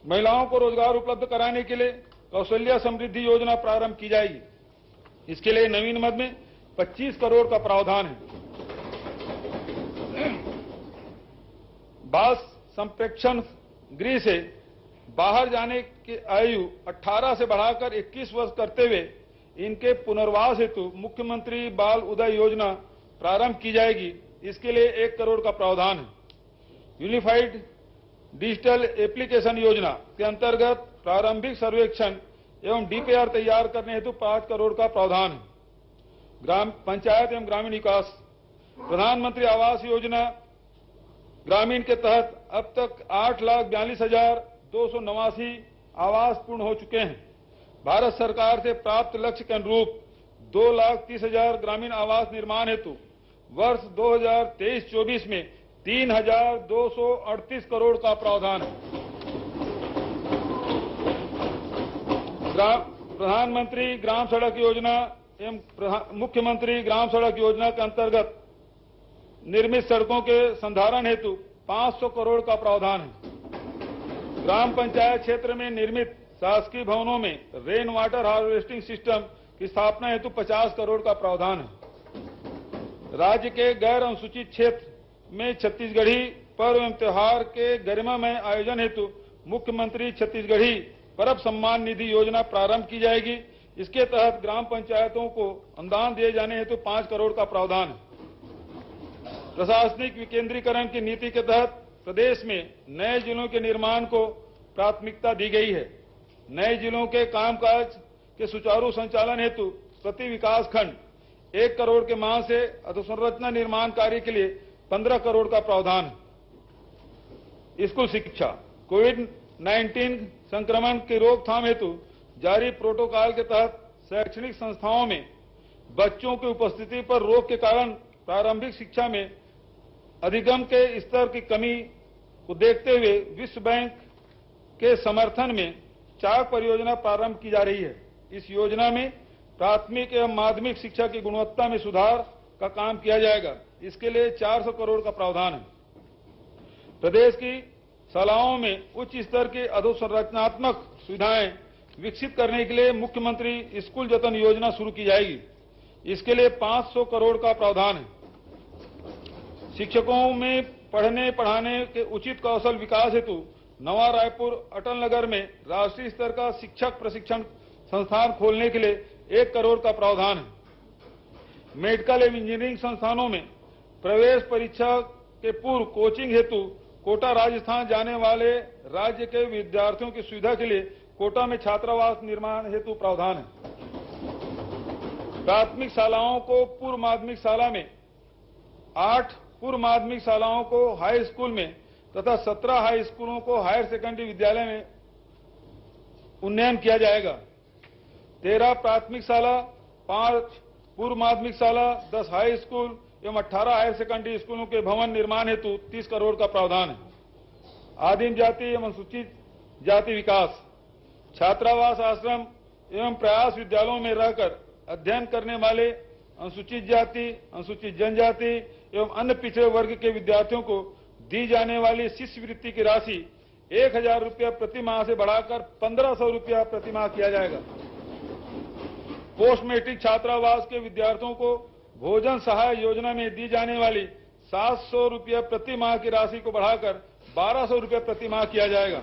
[SPEAKER 1] महिलाओं को रोजगार उपलब्ध कराने के लिए कौशल्या समृद्धि योजना प्रारंभ की जाएगी। इसके लिए नवीन मद में 25 करोड़ का प्रावधान है। बाल संप्रेक्षण गृह से बाहर जाने की आयु 18 से बढ़ाकर 21 वर्ष करते हुए इनके पुनर्वास हेतु मुख्यमंत्री बाल उदय योजना प्रारंभ की जाएगी। इसके लिए 1 करोड़ का प्रावधान है। यूनिफाइड डिजिटल एप्लीकेशन योजना के अंतर्गत प्रारंभिक सर्वेक्षण एवं डीपीआर तैयार करने हेतु 5 करोड़ का प्रावधान है। ग्राम पंचायत एवं ग्रामीण विकास, प्रधानमंत्री आवास योजना ग्रामीण के तहत अब तक 8,42,289 आवास पूर्ण हो चुके हैं। भारत सरकार से प्राप्त लक्ष्य के अनुरूप 2,30,000 ग्रामीण आवास निर्माण हेतु वर्ष 2023-24 में 3,238 करोड़ का प्रावधान है। प्रधानमंत्री ग्राम सड़क योजना एवं मुख्यमंत्री ग्राम सड़क योजना के अंतर्गत निर्मित सड़कों के संधारण हेतु 500 करोड़ का प्रावधान है। ग्राम पंचायत क्षेत्र में निर्मित शासकीय भवनों में रेन वाटर हार्वेस्टिंग सिस्टम की स्थापना हेतु 50 करोड़ का प्रावधान है। राज्य के गैर अनुसूचित क्षेत्र में छत्तीसगढ़ी पर्व एवं त्योहार के गरिमामय आयोजन हेतु मुख्यमंत्री छत्तीसगढ़ी पर्व सम्मान निधि योजना प्रारंभ की जाएगी। इसके तहत ग्राम पंचायतों को अनुदान दिए जाने हेतु 5 करोड़ का प्रावधान है। प्रशासनिक विकेंद्रीकरण की नीति के तहत प्रदेश में नए जिलों के निर्माण को प्राथमिकता दी गई है। नए जिलों के कामकाज के सुचारू संचालन हेतु प्रति विकास खंड 1 करोड़ के मांग से अधोसंरचना निर्माण कार्य के लिए 15 करोड़ का प्रावधान है। स्कूल शिक्षा, कोविड-19 संक्रमण की रोकथाम हेतु जारी प्रोटोकॉल के तहत शैक्षणिक संस्थाओं में बच्चों की उपस्थिति पर रोक के कारण प्रारंभिक शिक्षा में अधिगम के स्तर की कमी को देखते हुए विश्व बैंक के समर्थन में चाक परियोजना प्रारंभ की जा रही है। इस योजना में प्राथमिक एवं माध्यमिक शिक्षा की गुणवत्ता में सुधार का काम किया जाएगा। इसके लिए 400 करोड़ का प्रावधान है। प्रदेश की शालाओं में उच्च स्तर की अधोसंरचनात्मक सुविधाएं विकसित करने के लिए मुख्यमंत्री स्कूल जतन योजना शुरू की जाएगी। इसके लिए 500 करोड़ का प्रावधान है। शिक्षकों में पढ़ने पढ़ाने के उचित कौशल विकास हेतु नवा रायपुर अटल नगर में राष्ट्रीय स्तर का शिक्षक प्रशिक्षण संस्थान खोलने के लिए 1 करोड़ का प्रावधान है। मेडिकल एवं इंजीनियरिंग संस्थानों में प्रवेश परीक्षा के पूर्व कोचिंग हेतु कोटा राजस्थान जाने वाले राज्य के विद्यार्थियों की सुविधा के लिए कोटा में छात्रावास निर्माण हेतु प्रावधान है। प्राथमिक शालाओं को पूर्व माध्यमिक शाला में, 8 पूर्व माध्यमिक शालाओं को हाई स्कूल में तथा 17 हाई स्कूलों को हायर सेकेंडरी विद्यालय में उन्नयन किया जाएगा। 13 प्राथमिक शाला, 5 पूर्व माध्यमिक शाला, 10 हाई स्कूल एवं 18 हायर सेकेंडरी स्कूलों के भवन निर्माण हेतु 30 करोड़ का प्रावधान है। आदिम जाति एवं अनुसूचित जाति विकास, छात्रावास, आश्रम एवं प्रयास विद्यालयों में रहकर अध्ययन करने वाले अनुसूचित जाति, अनुसूचित जनजाति एवं अन्य पिछड़े वर्ग के विद्यार्थियों को दी जाने वाली शिष्यवृत्ति की राशि 1,000 रुपया प्रति माह से बढ़ाकर 1,500 रुपया प्रति माह किया जाएगा। पोस्ट मैट्रिक छात्रावास के विद्यार्थियों को भोजन सहाय योजना में दी जाने वाली 700 रुपया प्रति माह की राशि को बढ़ाकर 1,200 रुपया प्रति माह किया जाएगा।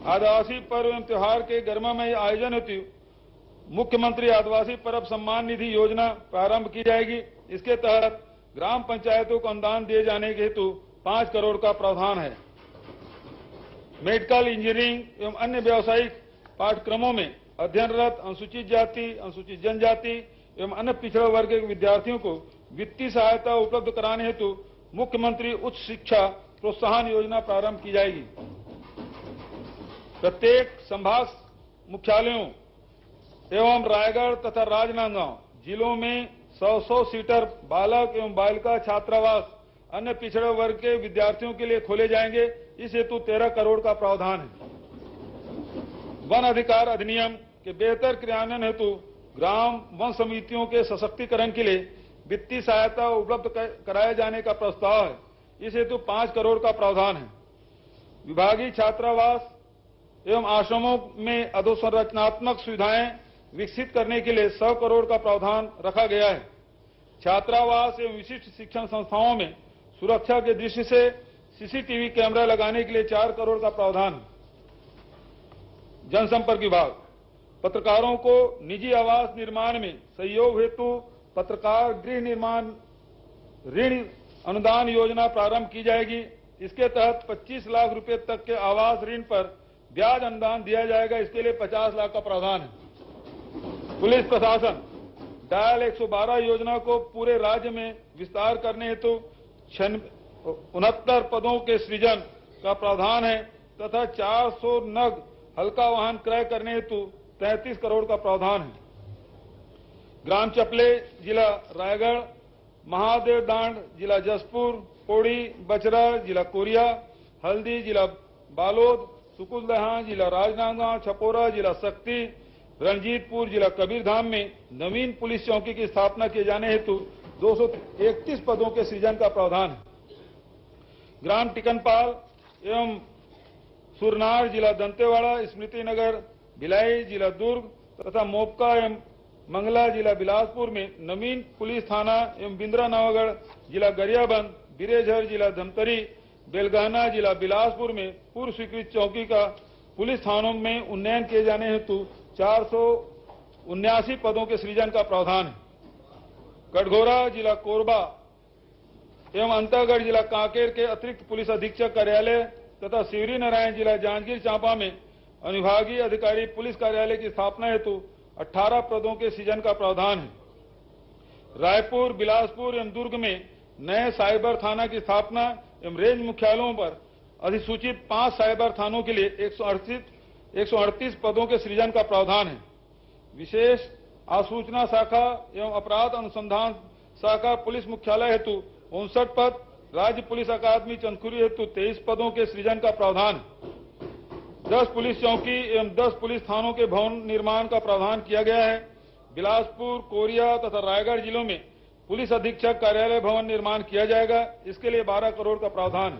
[SPEAKER 1] आदिवासी पर्व एवं त्योहार के गरिमामय आयोजन हेतु मुख्यमंत्री आदिवासी पर्व सम्मान निधि योजना प्रारंभ की जाएगी। इसके तहत ग्राम पंचायतों को अनुदान दिए जाने के हेतु 5 करोड़ का प्रावधान है। मेडिकल, इंजीनियरिंग एवं अन्य व्यावसायिक पाठ्यक्रमों में अध्ययनरत अनुसूचित जाति, अनुसूचित जनजाति एवं अन्य पिछड़े वर्ग के विद्यार्थियों को वित्तीय सहायता उपलब्ध कराने हेतु मुख्यमंत्री उच्च शिक्षा प्रोत्साहन योजना प्रारंभ की जाएगी। प्रत्येक संभाग मुख्यालयों एवं रायगढ़ तथा राजनांदगांव जिलों में 100 सीटर बालक एवं बालिका छात्रावास अन्य पिछड़े वर्ग के विद्यार्थियों के लिए खोले जाएंगे। इस हेतु 13 करोड़ का प्रावधान है। वन अधिकार अधिनियम के बेहतर क्रियान्वयन हेतु ग्राम वन समितियों के सशक्तिकरण के लिए वित्तीय सहायता उपलब्ध कराए जाने का प्रस्ताव है। इस हेतु 5 करोड़ का प्रावधान है। विभागीय छात्रावास एवं आश्रमों में अधोसंरचनात्मक सुविधाएं विकसित करने के लिए 100 करोड़ का प्रावधान रखा गया है। छात्रावास एवं विशिष्ट शिक्षण संस्थाओं में सुरक्षा के दृष्टि से सीसीटीवी कैमरा लगाने के लिए 4 करोड़ का प्रावधान है। जनसंपर्क विभाग पत्रकारों को निजी आवास निर्माण में सहयोग हेतु पत्रकार गृह निर्माण ऋण अनुदान योजना प्रारंभ की जाएगी। इसके तहत 25 लाख रुपए तक के आवास ऋण पर ब्याज अनुदान दिया जाएगा। इसके लिए 50 लाख का प्रावधान है। पुलिस प्रशासन डायल 112 योजना को पूरे राज्य में विस्तार करने हेतु 69 पदों के सृजन का प्रावधान है तथा 400 नग हल्का वाहन क्रय करने हेतु 33 करोड़ का प्रावधान है। ग्राम चपले जिला रायगढ़, महादेव डांड जिला जसपुर, पौड़ी बचरा जिला कोरिया, हल्दी जिला बालोद, सुकुलदहा जिला राजनांदगांव, छपोरा जिला शक्ति, रणजीतपुर जिला कबीरधाम में नवीन पुलिस चौकी की स्थापना किए जाने हेतु 231 पदों के सृजन का प्रावधान है। ग्राम टिकनपाल एवं सुरनार जिला दंतेवाड़ा, स्मृति नगर भिलाई जिला दुर्ग तथा मोपका एवं मंगला जिला बिलासपुर में नवीन पुलिस थाना एवं बिंद्रा नवागढ़ जिला गरियाबंद, बिरेझर जिला धमतरी, बेलगहना जिला बिलासपुर में पूर्व स्वीकृत चौकी का पुलिस थानों में उन्नयन किए जाने हेतु 479 पदों के सृजन का प्रावधान है। कटघोरा जिला कोरबा एवं अंतागढ़ जिला कांकेर के अतिरिक्त पुलिस अधीक्षक कार्यालय तथा शिवरी नारायण जिला जांजगीर चांपा में अनुविभागीय अधिकारी पुलिस कार्यालय की स्थापना हेतु 18 पदों के सृजन का प्रावधान है। रायपुर, बिलासपुर एवं दुर्ग में नए साइबर थाना की स्थापना एवं रेंज मुख्यालयों पर अधिसूचित 5 साइबर थानों के लिए 138 पदों के सृजन का प्रावधान है। विशेष आसूचना शाखा एवं अपराध अनुसंधान शाखा पुलिस मुख्यालय हेतु 59 पद, राज्य पुलिस अकादमी चंदखुरी हेतु 23 पदों के सृजन का प्रावधान है। 10 पुलिस चौकी एवं 10 पुलिस थानों के भवन निर्माण का प्रावधान किया गया है। बिलासपुर, कोरिया तथा रायगढ़ जिलों में पुलिस अधीक्षक कार्यालय भवन निर्माण किया जाएगा। इसके लिए 12 करोड़ का प्रावधान है।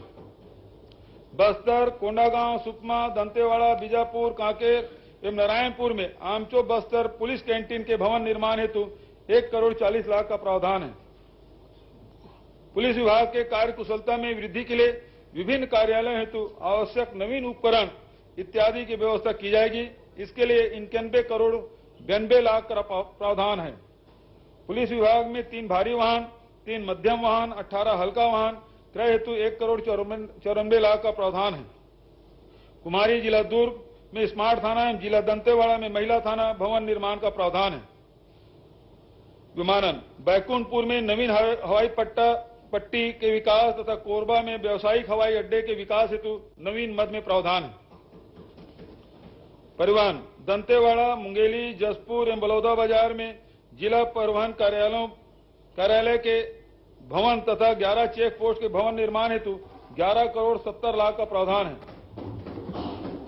[SPEAKER 1] बस्तर, कोंडागांव, सुकमा, दंतेवाड़ा, बीजापुर, कांकेर एवं नारायणपुर में आमचो बस्तर पुलिस कैंटीन के भवन निर्माण हेतु 1 करोड़ 40 लाख का प्रावधान है। पुलिस विभाग के कार्य कुशलता में वृद्धि के लिए विभिन्न कार्यालयों हेतु आवश्यक नवीन उपकरण इत्यादि की व्यवस्था की जाएगी। इसके लिए 91 करोड़ 92 लाख का प्रावधान है। पुलिस विभाग में 3 भारी वाहन, 3 मध्यम वाहन, 18 हल्का वाहन क्रय हेतु 1 करोड़ 94 लाख का प्रावधान है। कुमारी जिला दुर्ग में स्मार्ट थाना एवं जिला दंतेवाड़ा में महिला थाना भवन निर्माण का प्रावधान है। विमानन बैकुंठपुर में नवीन हवाई पट्टी के विकास तथा कोरबा में व्यावसायिक हवाई अड्डे के विकास हेतु नवीन मद में प्रावधान है। परिवहन दंतेवाड़ा, मुंगेली, जसपुर एवं बलौदाबाजार में जिला परिवहन कार्यालय के भवन तथा 11 चेक पोस्ट के भवन निर्माण हेतु 11 करोड़ 70 लाख का प्रावधान है।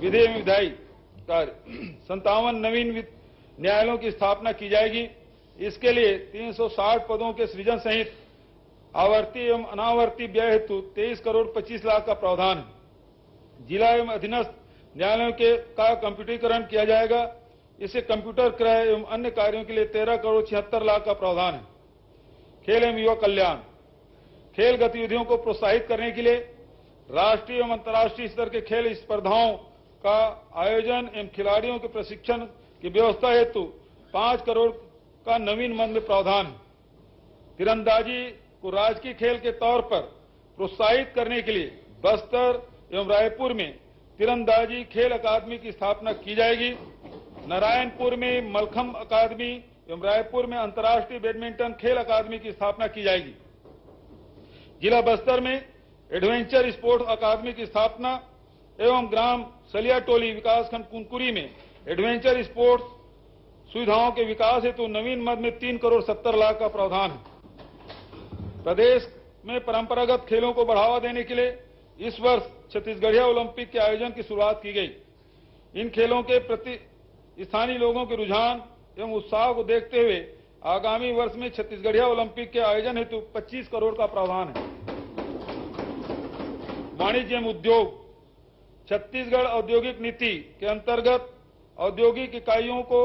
[SPEAKER 1] विधि एवं विधायी कार्य 57 नवीन न्यायालयों की स्थापना की जाएगी। इसके लिए 360 पदों के सृजन सहित आवर्ती एवं अनावर्ती व्यय हेतु 23 करोड़ 25 लाख का प्रावधान है। जिला एवं अधीनस्थ न्यायालयों का कंप्यूटरीकरण किया जाएगा। इससे कंप्यूटर क्रय एवं अन्य कार्यों के लिए 13 करोड़ 76 लाख का प्रावधान है। खेल एवं युवा कल्याण खेल गतिविधियों को प्रोत्साहित करने के लिए राष्ट्रीय एवं अंतर्राष्ट्रीय स्तर के खेल स्पर्धाओं का आयोजन एवं खिलाड़ियों के प्रशिक्षण की व्यवस्था हेतु 5 करोड़ का नवीन मद में प्रावधान है। तीरंदाजी को राजकीय खेल के तौर पर प्रोत्साहित करने के लिए बस्तर एवं रायपुर में तीरंदाजी खेल अकादमी की स्थापना की जाएगी। नारायणपुर में मलखंब अकादमी एवं रायपुर में अंतर्राष्ट्रीय बैडमिंटन खेल अकादमी की स्थापना की जाएगी। जिला बस्तर में एडवेंचर स्पोर्ट्स अकादमी की स्थापना एवं ग्राम सलियाटोली विकासखंड कुनकुरी में एडवेंचर स्पोर्ट्स सुविधाओं के विकास हेतु नवीन मद में 3 करोड़ 70 लाख का प्रावधान है। प्रदेश में परंपरागत खेलों को बढ़ावा देने के लिए इस वर्ष छत्तीसगढ़िया ओलंपिक के आयोजन की शुरुआत की गई। इन खेलों के प्रति स्थानीय लोगों के रुझान एवं उत्साह को देखते हुए आगामी वर्ष में छत्तीसगढ़िया ओलंपिक के आयोजन हेतु 25 करोड़ का प्रावधान है। वाणिज्य एवं उद्योग, छत्तीसगढ़ औद्योगिक नीति के अंतर्गत औद्योगिक इकाइयों को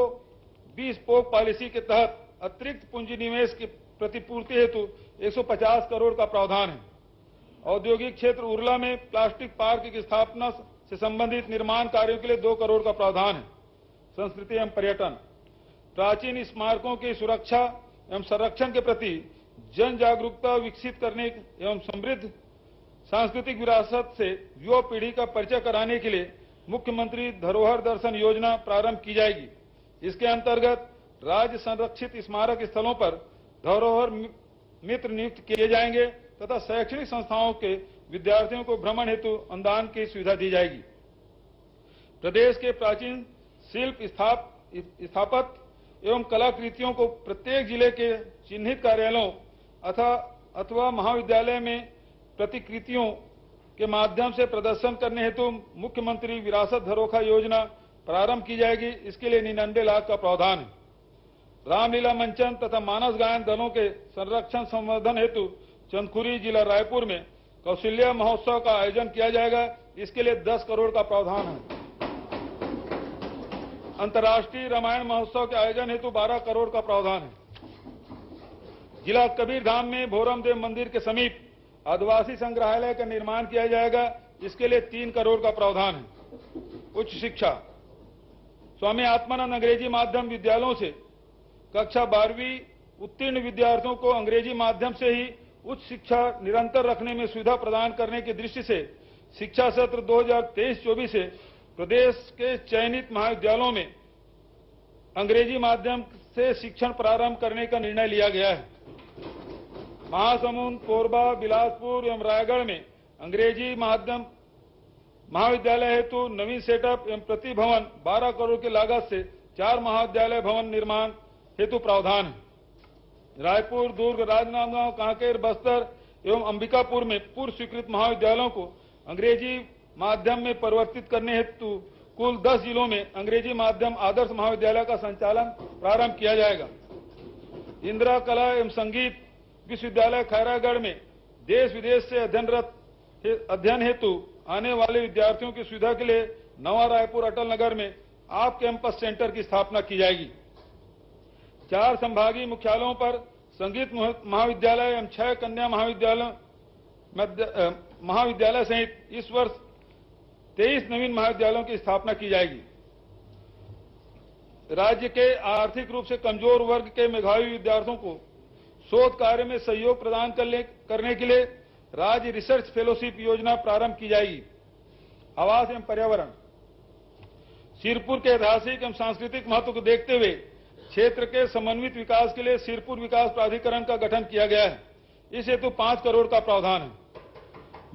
[SPEAKER 1] 20 स्पोक पॉलिसी के तहत अतिरिक्त पूंजी निवेश की प्रतिपूर्ति हेतु 150 करोड़ का प्रावधान है। औद्योगिक क्षेत्र उरला में प्लास्टिक पार्क की स्थापना से संबंधित निर्माण कार्यों के लिए 2 करोड़ का प्रावधान है। संस्कृति एवं पर्यटन, प्राचीन स्मारकों की सुरक्षा एवं संरक्षण के प्रति जन जागरूकता विकसित करने एवं समृद्ध सांस्कृतिक विरासत से युवा पीढ़ी का परिचय कराने के लिए मुख्यमंत्री धरोहर दर्शन योजना प्रारंभ की जाएगी। इसके अंतर्गत राज्य संरक्षित स्मारक स्थलों पर धरोहर मित्र नियुक्त किए जाएंगे तथा शैक्षणिक संस्थाओं के विद्यार्थियों को भ्रमण हेतु अनुदान की सुविधा दी जाएगी। प्रदेश के प्राचीन शिल्प स्थापत्य एवं कलाकृतियों को प्रत्येक जिले के चिन्हित कार्यालयों अथवा महाविद्यालय में प्रतिकृतियों के माध्यम से प्रदर्शन करने हेतु मुख्यमंत्री विरासत धरोखा योजना प्रारंभ की जाएगी। इसके लिए 99 लाख का प्रावधान है। रामलीला मंचन तथा मानस गायन दलों के संरक्षण संवर्धन हेतु चंदखुरी जिला रायपुर में कौशल्या महोत्सव का आयोजन किया जाएगा। इसके लिए 10 करोड़ का प्रावधान है। अंतर्राष्ट्रीय रामायण महोत्सव के आयोजन हेतु 12 करोड़ का प्रावधान है। जिला कबीरधाम में भोरमदेव मंदिर के समीप आदिवासी संग्रहालय का निर्माण किया जाएगा। इसके लिए 3 करोड़ का प्रावधान है। उच्च शिक्षा, स्वामी आत्मानंद अंग्रेजी माध्यम विद्यालयों से कक्षा 12वीं उत्तीर्ण विद्यार्थियों को अंग्रेजी माध्यम से ही उच्च शिक्षा निरंतर रखने में सुविधा प्रदान करने की दृष्टि से शिक्षा सत्र 2023-24 से प्रदेश के चयनित महाविद्यालयों में अंग्रेजी माध्यम से शिक्षण प्रारंभ करने का निर्णय लिया गया है। महासमुंद, कोरबा, बिलासपुर एवं रायगढ़ में अंग्रेजी माध्यम महाविद्यालय हेतु नवीन सेटअप एवं प्रति भवन 12 करोड़ की लागत से 4 महाविद्यालय भवन निर्माण हेतु प्रावधान है। रायपुर, दुर्ग, राजनांदगांव, कांकेर, बस्तर एवं अंबिकापुर में पूर्व स्वीकृत महाविद्यालयों को अंग्रेजी माध्यम में परिवर्तित करने हेतु कुल 10 जिलों में अंग्रेजी माध्यम आदर्श महाविद्यालय का संचालन प्रारंभ किया जाएगा। इंदिरा कला एवं संगीत विश्वविद्यालय खैरागढ़ में देश विदेश से अध्ययन हेतु आने वाले विद्यार्थियों की सुविधा के लिए नवा रायपुर अटल नगर में आप कैंपस सेंटर की स्थापना की जाएगी। 4 संभागीय मुख्यालयों पर संगीत महाविद्यालय एवं 6 कन्या महाविद्यालय सहित इस वर्ष 23 नवीन महाविद्यालयों की स्थापना की जाएगी। राज्य के आर्थिक रूप से कमजोर वर्ग के मेधावी विद्यार्थियों को शोध कार्य में सहयोग प्रदान करने के लिए राज्य रिसर्च फेलोशिप योजना प्रारंभ की जाएगी। आवास एवं पर्यावरण, सिरपुर के ऐतिहासिक एवं सांस्कृतिक महत्व को देखते हुए क्षेत्र के समन्वित विकास के लिए सिरपुर विकास प्राधिकरण का गठन किया गया है। इस हेतु 5 करोड़ का प्रावधान है।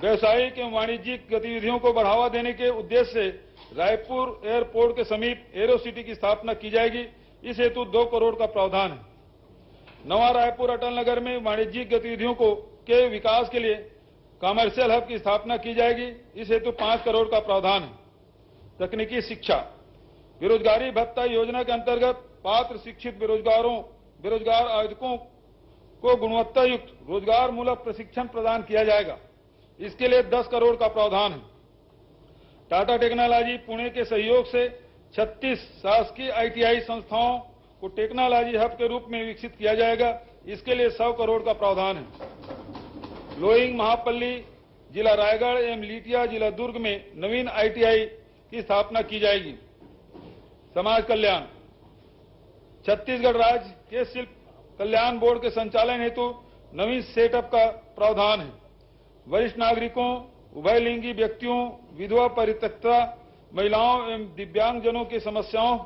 [SPEAKER 1] व्यवसायिक एवं वाणिज्यिक गतिविधियों को बढ़ावा देने के उद्देश्य से रायपुर एयरपोर्ट के समीप एरो सिटी की स्थापना की जाएगी। इस हेतु 2 करोड़ का प्रावधान है। नवा रायपुर अटल नगर में वाणिज्यिक गतिविधियों के विकास के लिए कमर्शियल हब की स्थापना की जाएगी। इस हेतु 5 करोड़ का प्रावधान है। तकनीकी शिक्षा, बेरोजगारी भत्ता योजना के अंतर्गत पात्र शिक्षित बेरोजगार आवेदकों को गुणवत्ता युक्त रोजगार मूलक प्रशिक्षण प्रदान किया जाएगा। इसके लिए 10 करोड़ का प्रावधान है। टाटा टेक्नोलॉजी पुणे के सहयोग से 36 शासकीय ITI संस्थाओं को टेक्नोलॉजी हब के रूप में विकसित किया जाएगा। इसके लिए 100 करोड़ का प्रावधान है। लोइंग महापल्ली जिला रायगढ़ एवं लीटिया जिला दुर्ग में नवीन ITI की स्थापना की जाएगी। समाज कल्याण, छत्तीसगढ़ राज्य के शिल्प कल्याण बोर्ड के संचालन हेतु नवीन सेटअप का प्रावधान है। वरिष्ठ नागरिकों, उभयलिंगी व्यक्तियों, विधवा परित्यक्ता महिलाओं एवं दिव्यांगजनों की समस्याओं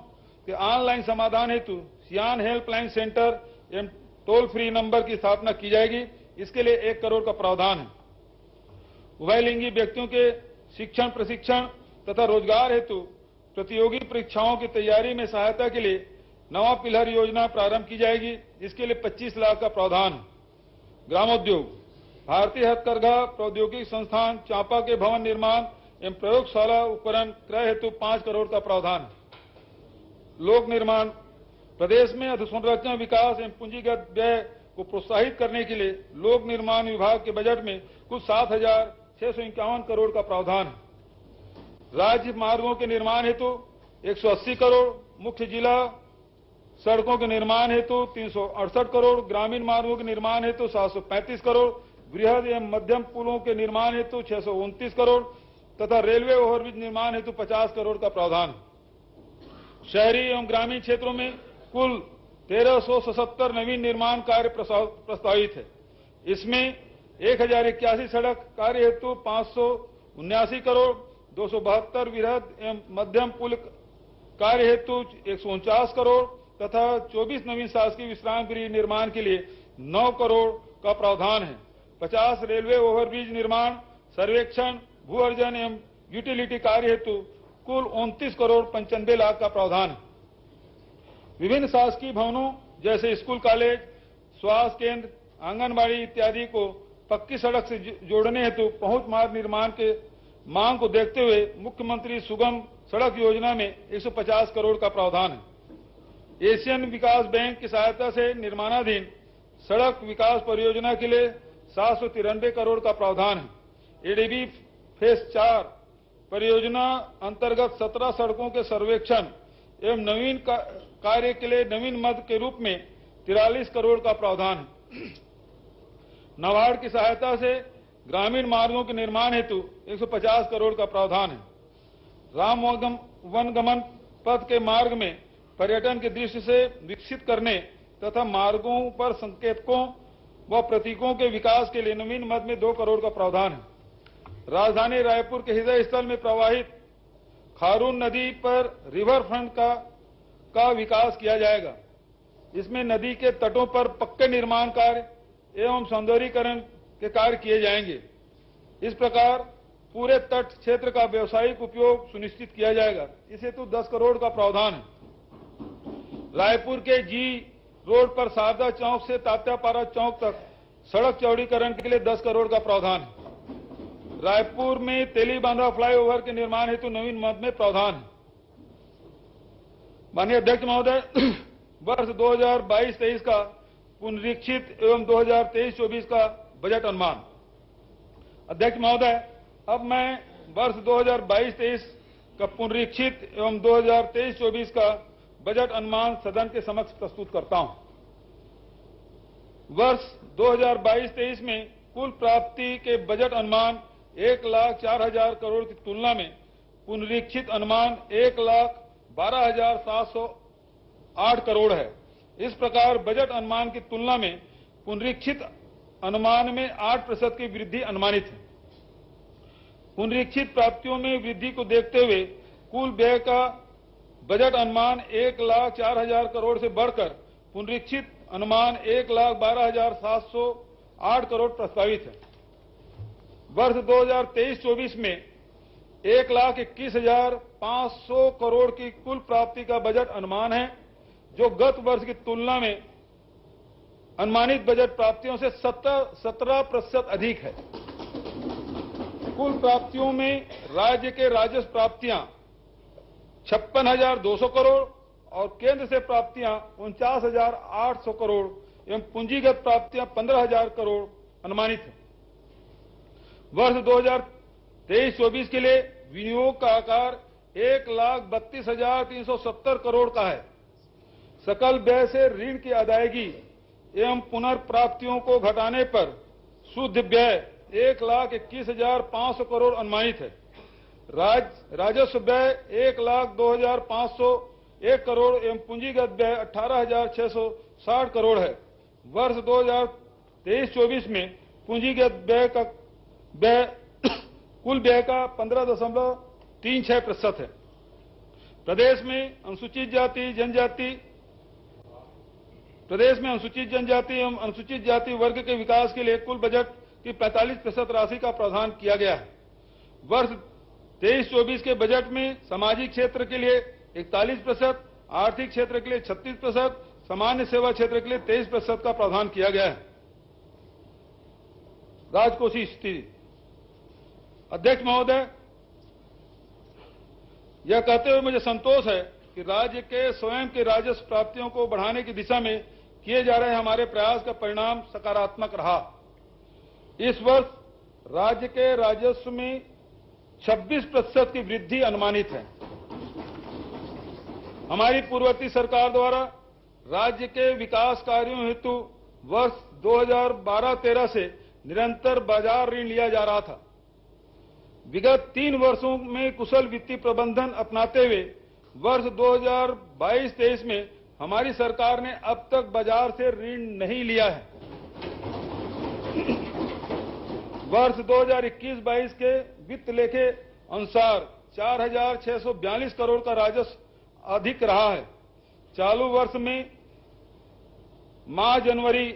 [SPEAKER 1] के ऑनलाइन समाधान हेतु सियान हेल्पलाइन सेंटर एवं टोल फ्री नंबर की स्थापना की जाएगी। इसके लिए 1 करोड़ का प्रावधान है। उभयलिंगी व्यक्तियों के शिक्षण, प्रशिक्षण तथा रोजगार हेतु प्रतियोगी परीक्षाओं की तैयारी में सहायता के लिए नवा पिलर योजना प्रारंभ की जाएगी। इसके लिए 25 लाख का प्रावधान है। ग्रामोद्योग, भारतीय हथकरघा प्रौद्योगिकी संस्थान चांपा के भवन निर्माण एवं प्रयोगशाला उपकरण क्रय हेतु 5 करोड़ का प्रावधान है। लोक निर्माण, प्रदेश में अधोसंरचना विकास एवं पूंजीगत व्यय को प्रोत्साहित करने के लिए लोक निर्माण विभाग के बजट में कुल 7,651 करोड़ का प्रावधान है। राज्य मार्गों के निर्माण हेतु 180 करोड़, मुख्य जिला सड़कों के निर्माण हेतु 368 करोड़, ग्रामीण मार्गों के निर्माण हेतु 735 करोड़, बृहद एवं मध्यम पुलों के निर्माण हेतु 629 करोड़ तथा रेलवे ओवरब्रिज निर्माण हेतु 50 करोड़ का प्रावधान है। शहरी एवं ग्रामीण क्षेत्रों में कुल 1377 नवीन निर्माण कार्य प्रस्तावित है। इसमें 1081 सड़क कार्य हेतु 579 करोड़, 272 वृहद एवं मध्यम पुल कार्य हेतु 149 करोड़ तथा 24 नवीन शासकीय विश्राम गृह निर्माण के लिए 9 करोड़ का प्रावधान है। 50 रेलवे ओवरब्रिज निर्माण, सर्वेक्षण, भू अर्जन एवं यूटिलिटी कार्य हेतु कुल 29 करोड़ 95 लाख का प्रावधान है। विभिन्न शासकीय भवनों जैसे स्कूल, कॉलेज, स्वास्थ्य केंद्र, आंगनबाड़ी इत्यादि को पक्की सड़क से जोड़ने हेतु पहुंच मार्ग निर्माण के मांग को देखते हुए मुख्यमंत्री सुगम सड़क योजना में 150 करोड़ का प्रावधान है। एशियन विकास बैंक की सहायता से निर्माणाधीन सड़क विकास परियोजना के लिए 793 करोड़ का प्रावधान है। एडीबी फेज 4 परियोजना अंतर्गत 17 सड़कों के सर्वेक्षण एवं नवीन कार्य के लिए नवीन मद के रूप में 43 करोड़ का प्रावधान है। नाबार्ड की सहायता से ग्रामीण मार्गों के निर्माण हेतु 150 करोड़ का प्रावधान है। राम वनगमन पथ के मार्ग में पर्यटन की दृष्टि से विकसित करने तथा मार्गों पर संकेतकों व प्रतीकों के विकास के लिए नवीन मद में 2 करोड़ का प्रावधान है। राजधानी रायपुर के हृदय स्थल में प्रवाहित खारून नदी पर रिवर फ्रंट का विकास किया जाएगा। इसमें नदी के तटों पर पक्के निर्माण कार्य एवं सौंदर्यीकरण के कार्य किए जाएंगे। इस प्रकार पूरे तट क्षेत्र का व्यावसायिक उपयोग सुनिश्चित किया जाएगा। इस हेतु 10 करोड़ का प्रावधान है। रायपुर के जी रोड पर शारदा चौक से तात्यापारा चौक तक सड़क चौड़ीकरण के लिए 10 करोड़ का प्रावधान है। रायपुर में तेलीबांधा फ्लाईओवर के निर्माण हेतु नवीन मद में प्रावधान है। माननीय अध्यक्ष महोदय, वर्ष 2022-23 का पुनरीक्षित एवं 2023-24 का बजट अनुमान। अध्यक्ष महोदय, अब मैं वर्ष 2022-23 का पुनरीक्षित एवं 2023-24 का बजट अनुमान सदन के समक्ष प्रस्तुत करता हूं। वर्ष 2022-23 में कुल प्राप्ति के बजट अनुमान 1,04,000 करोड़ की तुलना में पुनरीक्षित अनुमान 1,12,708 करोड़ है। इस प्रकार बजट अनुमान की तुलना में पुनरीक्षित अनुमान में 8% की वृद्धि अनुमानित है। पुनरीक्षित प्राप्तियों में वृद्धि को देखते हुए कुल व्यय का बजट अनुमान 1,04,000 करोड़ से बढ़कर पुनरीक्षित अनुमान 1,12,708 करोड़ प्रस्तावित है। वर्ष 2023-24 में 1,21,500 करोड़ की कुल प्राप्ति का बजट अनुमान है, जो गत वर्ष की तुलना में अनुमानित बजट प्राप्तियों से 17% अधिक है। कुल प्राप्तियों में राज्य के राजस्व प्राप्तियां 56,200 करोड़ और केंद्र से प्राप्तियां 49,800 करोड़ एवं पूंजीगत प्राप्तियां 15,000 करोड़ अनुमानित है। वर्ष 2023-24 के लिए विनियोग का आकार 1,32,370 करोड़ का है। सकल व्यय से ऋण की अदायगी एवं पुनर्प्राप्तियों को घटाने पर शुद्ध व्यय 1,21,500 करोड़ अनुमानित है। राजस्व व्यय 1,02,501 करोड़ एवं पूंजीगत व्यय 18,660 करोड़ है। वर्ष 2023-24 में पूंजीगत व्यय कुल व्यय का 15.36% है। प्रदेश में अनुसूचित जाति एवं अनुसूचित जाति वर्ग के विकास के लिए कुल बजट की 45% राशि का प्रावधान किया गया है। वर्ष 23-24 के बजट में सामाजिक क्षेत्र के लिए 41%, आर्थिक क्षेत्र के लिए 36%, सामान्य सेवा क्षेत्र के लिए 23% का प्रावधान किया गया है। राजकोषीय स्थिति। अध्यक्ष महोदय, यह कहते हुए मुझे संतोष है कि राज्य के स्वयं के राजस्व प्राप्तियों को बढ़ाने की दिशा में किए जा रहे हमारे प्रयास का परिणाम सकारात्मक रहा। इस वर्ष राज्य के राजस्व में 26% की वृद्धि अनुमानित है। हमारी पूर्ववर्ती सरकार द्वारा राज्य के विकास कार्यों हेतु वर्ष 2012-13 से निरंतर बाजार ऋण लिया जा रहा था। विगत 3 वर्षों में कुशल वित्तीय प्रबंधन अपनाते हुए वर्ष 2022-23 में हमारी सरकार ने अब तक बाजार से ऋण नहीं लिया है। वर्ष 2021-22 के वित्त लेखे अनुसार 4,642 करोड़ का राजस्व अधिक रहा है। चालू वर्ष में माह जनवरी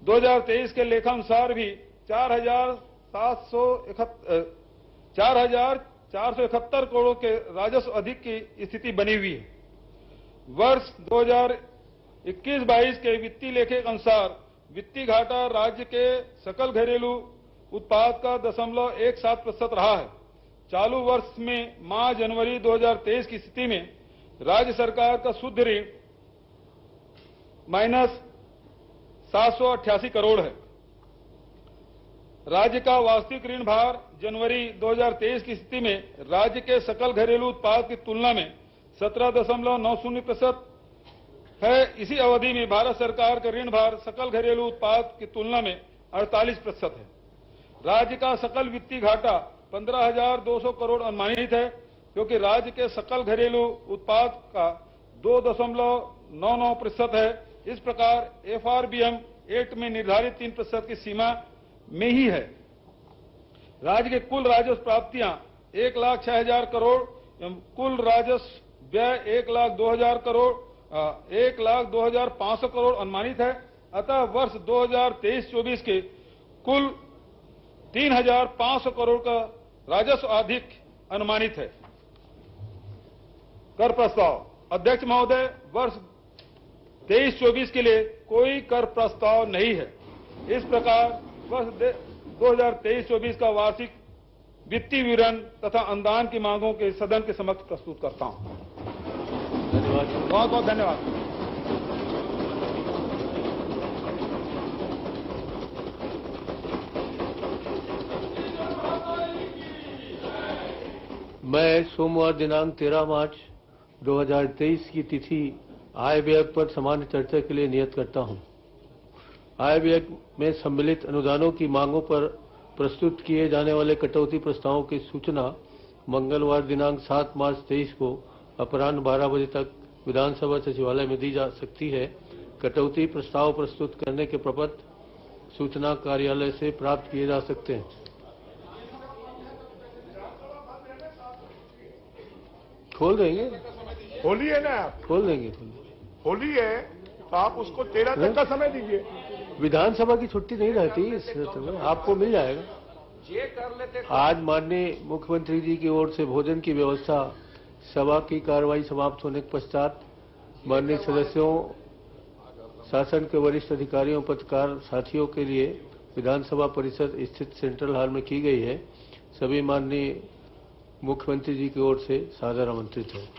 [SPEAKER 1] 2023 के लेखानुसार भी 4,471 करोड़ के राजस्व अधिक की स्थिति बनी हुई है। वर्ष 2021-22 के वित्तीय लेखे के अनुसार वित्तीय घाटा राज्य के सकल घरेलू उत्पाद का 0.17% रहा है। चालू वर्ष में माह जनवरी 2023 की स्थिति में राज्य सरकार का शुद्ध ऋण -788 करोड़ है। राज्य का वास्तविक ऋण भार जनवरी 2023 की स्थिति में राज्य के सकल घरेलू उत्पाद की तुलना में 17.90% है। इसी अवधि में भारत सरकार का ऋण भार सकल घरेलू उत्पाद की तुलना में 48% है। राज्य का सकल वित्तीय घाटा 15,200 करोड़ अनुमानित है, क्योंकि राज्य के सकल घरेलू उत्पाद का 2.99% है। इस प्रकार FRBM एक्ट में निर्धारित 3% की सीमा में ही है। राज्य के कुल राजस्व प्राप्तियां 1,06,000 करोड़ एवं कुल राजस्व व्यय 1,02,000 करोड़ 1,02,500 करोड़ अनुमानित है। अतः वर्ष 2023-24 के कुल 3,500 करोड़ का राजस्व अधिक अनुमानित है। कर प्रस्ताव। अध्यक्ष महोदय, वर्ष 23-24 के लिए कोई कर प्रस्ताव नहीं है। इस प्रकार वर्ष 2023-24 का वार्षिक वित्तीय विवरण तथा अनुदान की मांगों के सदन के समक्ष प्रस्तुत करता हूं। धन्यवाद, बहुत बहुत धन्यवाद।
[SPEAKER 2] मैं सोमवार दिनांक 13 मार्च 2023 की तिथि आय व्यय पर सामान्य चर्चा के लिए नियत करता हूं। आय व्यय में सम्मिलित अनुदानों की मांगों पर प्रस्तुत किए जाने वाले कटौती प्रस्तावों की सूचना मंगलवार दिनांक 7 मार्च 23 को अपराह्न 12 बजे तक विधानसभा सचिवालय में दी जा सकती है। कटौती प्रस्ताव प्रस्तुत करने के प्रपत्र सूचना कार्यालय से प्राप्त किए जा सकते हैं। खोल देंगे,
[SPEAKER 3] खोलिए ना आप,
[SPEAKER 2] खोल देंगे,
[SPEAKER 3] खोलिए तो आप उसको 13 तक का समय दीजिए।
[SPEAKER 2] विधानसभा की छुट्टी नहीं रहती, इस में आपको मिल जाएगा। आज माननीय मुख्यमंत्री जी की ओर से भोजन की व्यवस्था, सभा की कार्रवाई समाप्त होने के पश्चात माननीय सदस्यों, शासन के वरिष्ठ अधिकारियों, पत्रकार साथियों के लिए विधानसभा परिसर स्थित सेंट्रल हॉल में की गई है। सभी माननीय मुख्यमंत्री जी की ओर से सादर आमंत्रित है।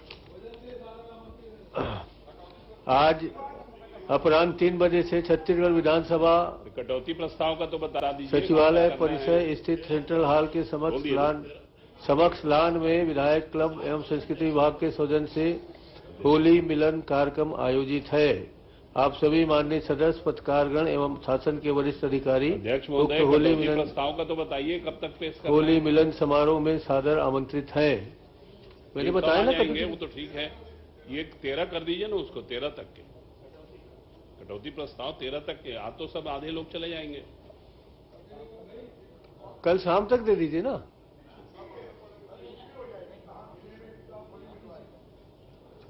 [SPEAKER 2] आज अपराह्न 3 बजे से छत्तीसगढ़ विधानसभा
[SPEAKER 4] कटौती प्रस्ताव का तो बता दीजिए।
[SPEAKER 2] सचिवालय परिसर स्थित सेंट्रल हॉल के समक्ष लान में विधायक क्लब एवं संस्कृति विभाग के सौजन्य से होली मिलन कार्यक्रम आयोजित है। आप सभी माननीय सदस्य, पत्रकारगण एवं शासन के वरिष्ठ अधिकारी
[SPEAKER 4] उक्त होली मिलन प्रस्ताव का तो बताइए कब तक पेश करना है।
[SPEAKER 2] होली मिलन समारोह में सादर आमंत्रित है। मैंने बताया ना,
[SPEAKER 4] वो तो ठीक है। ये 13 कर दीजिए ना, उसको 13 तक के कटौती प्रस्ताव 13 तक के। आज तो सब आधे लोग चले जाएंगे।
[SPEAKER 2] कल शाम तक दे दीजिए ना।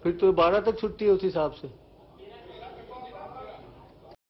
[SPEAKER 2] फिर तो 12 तक छुट्टी है उस हिसाब से।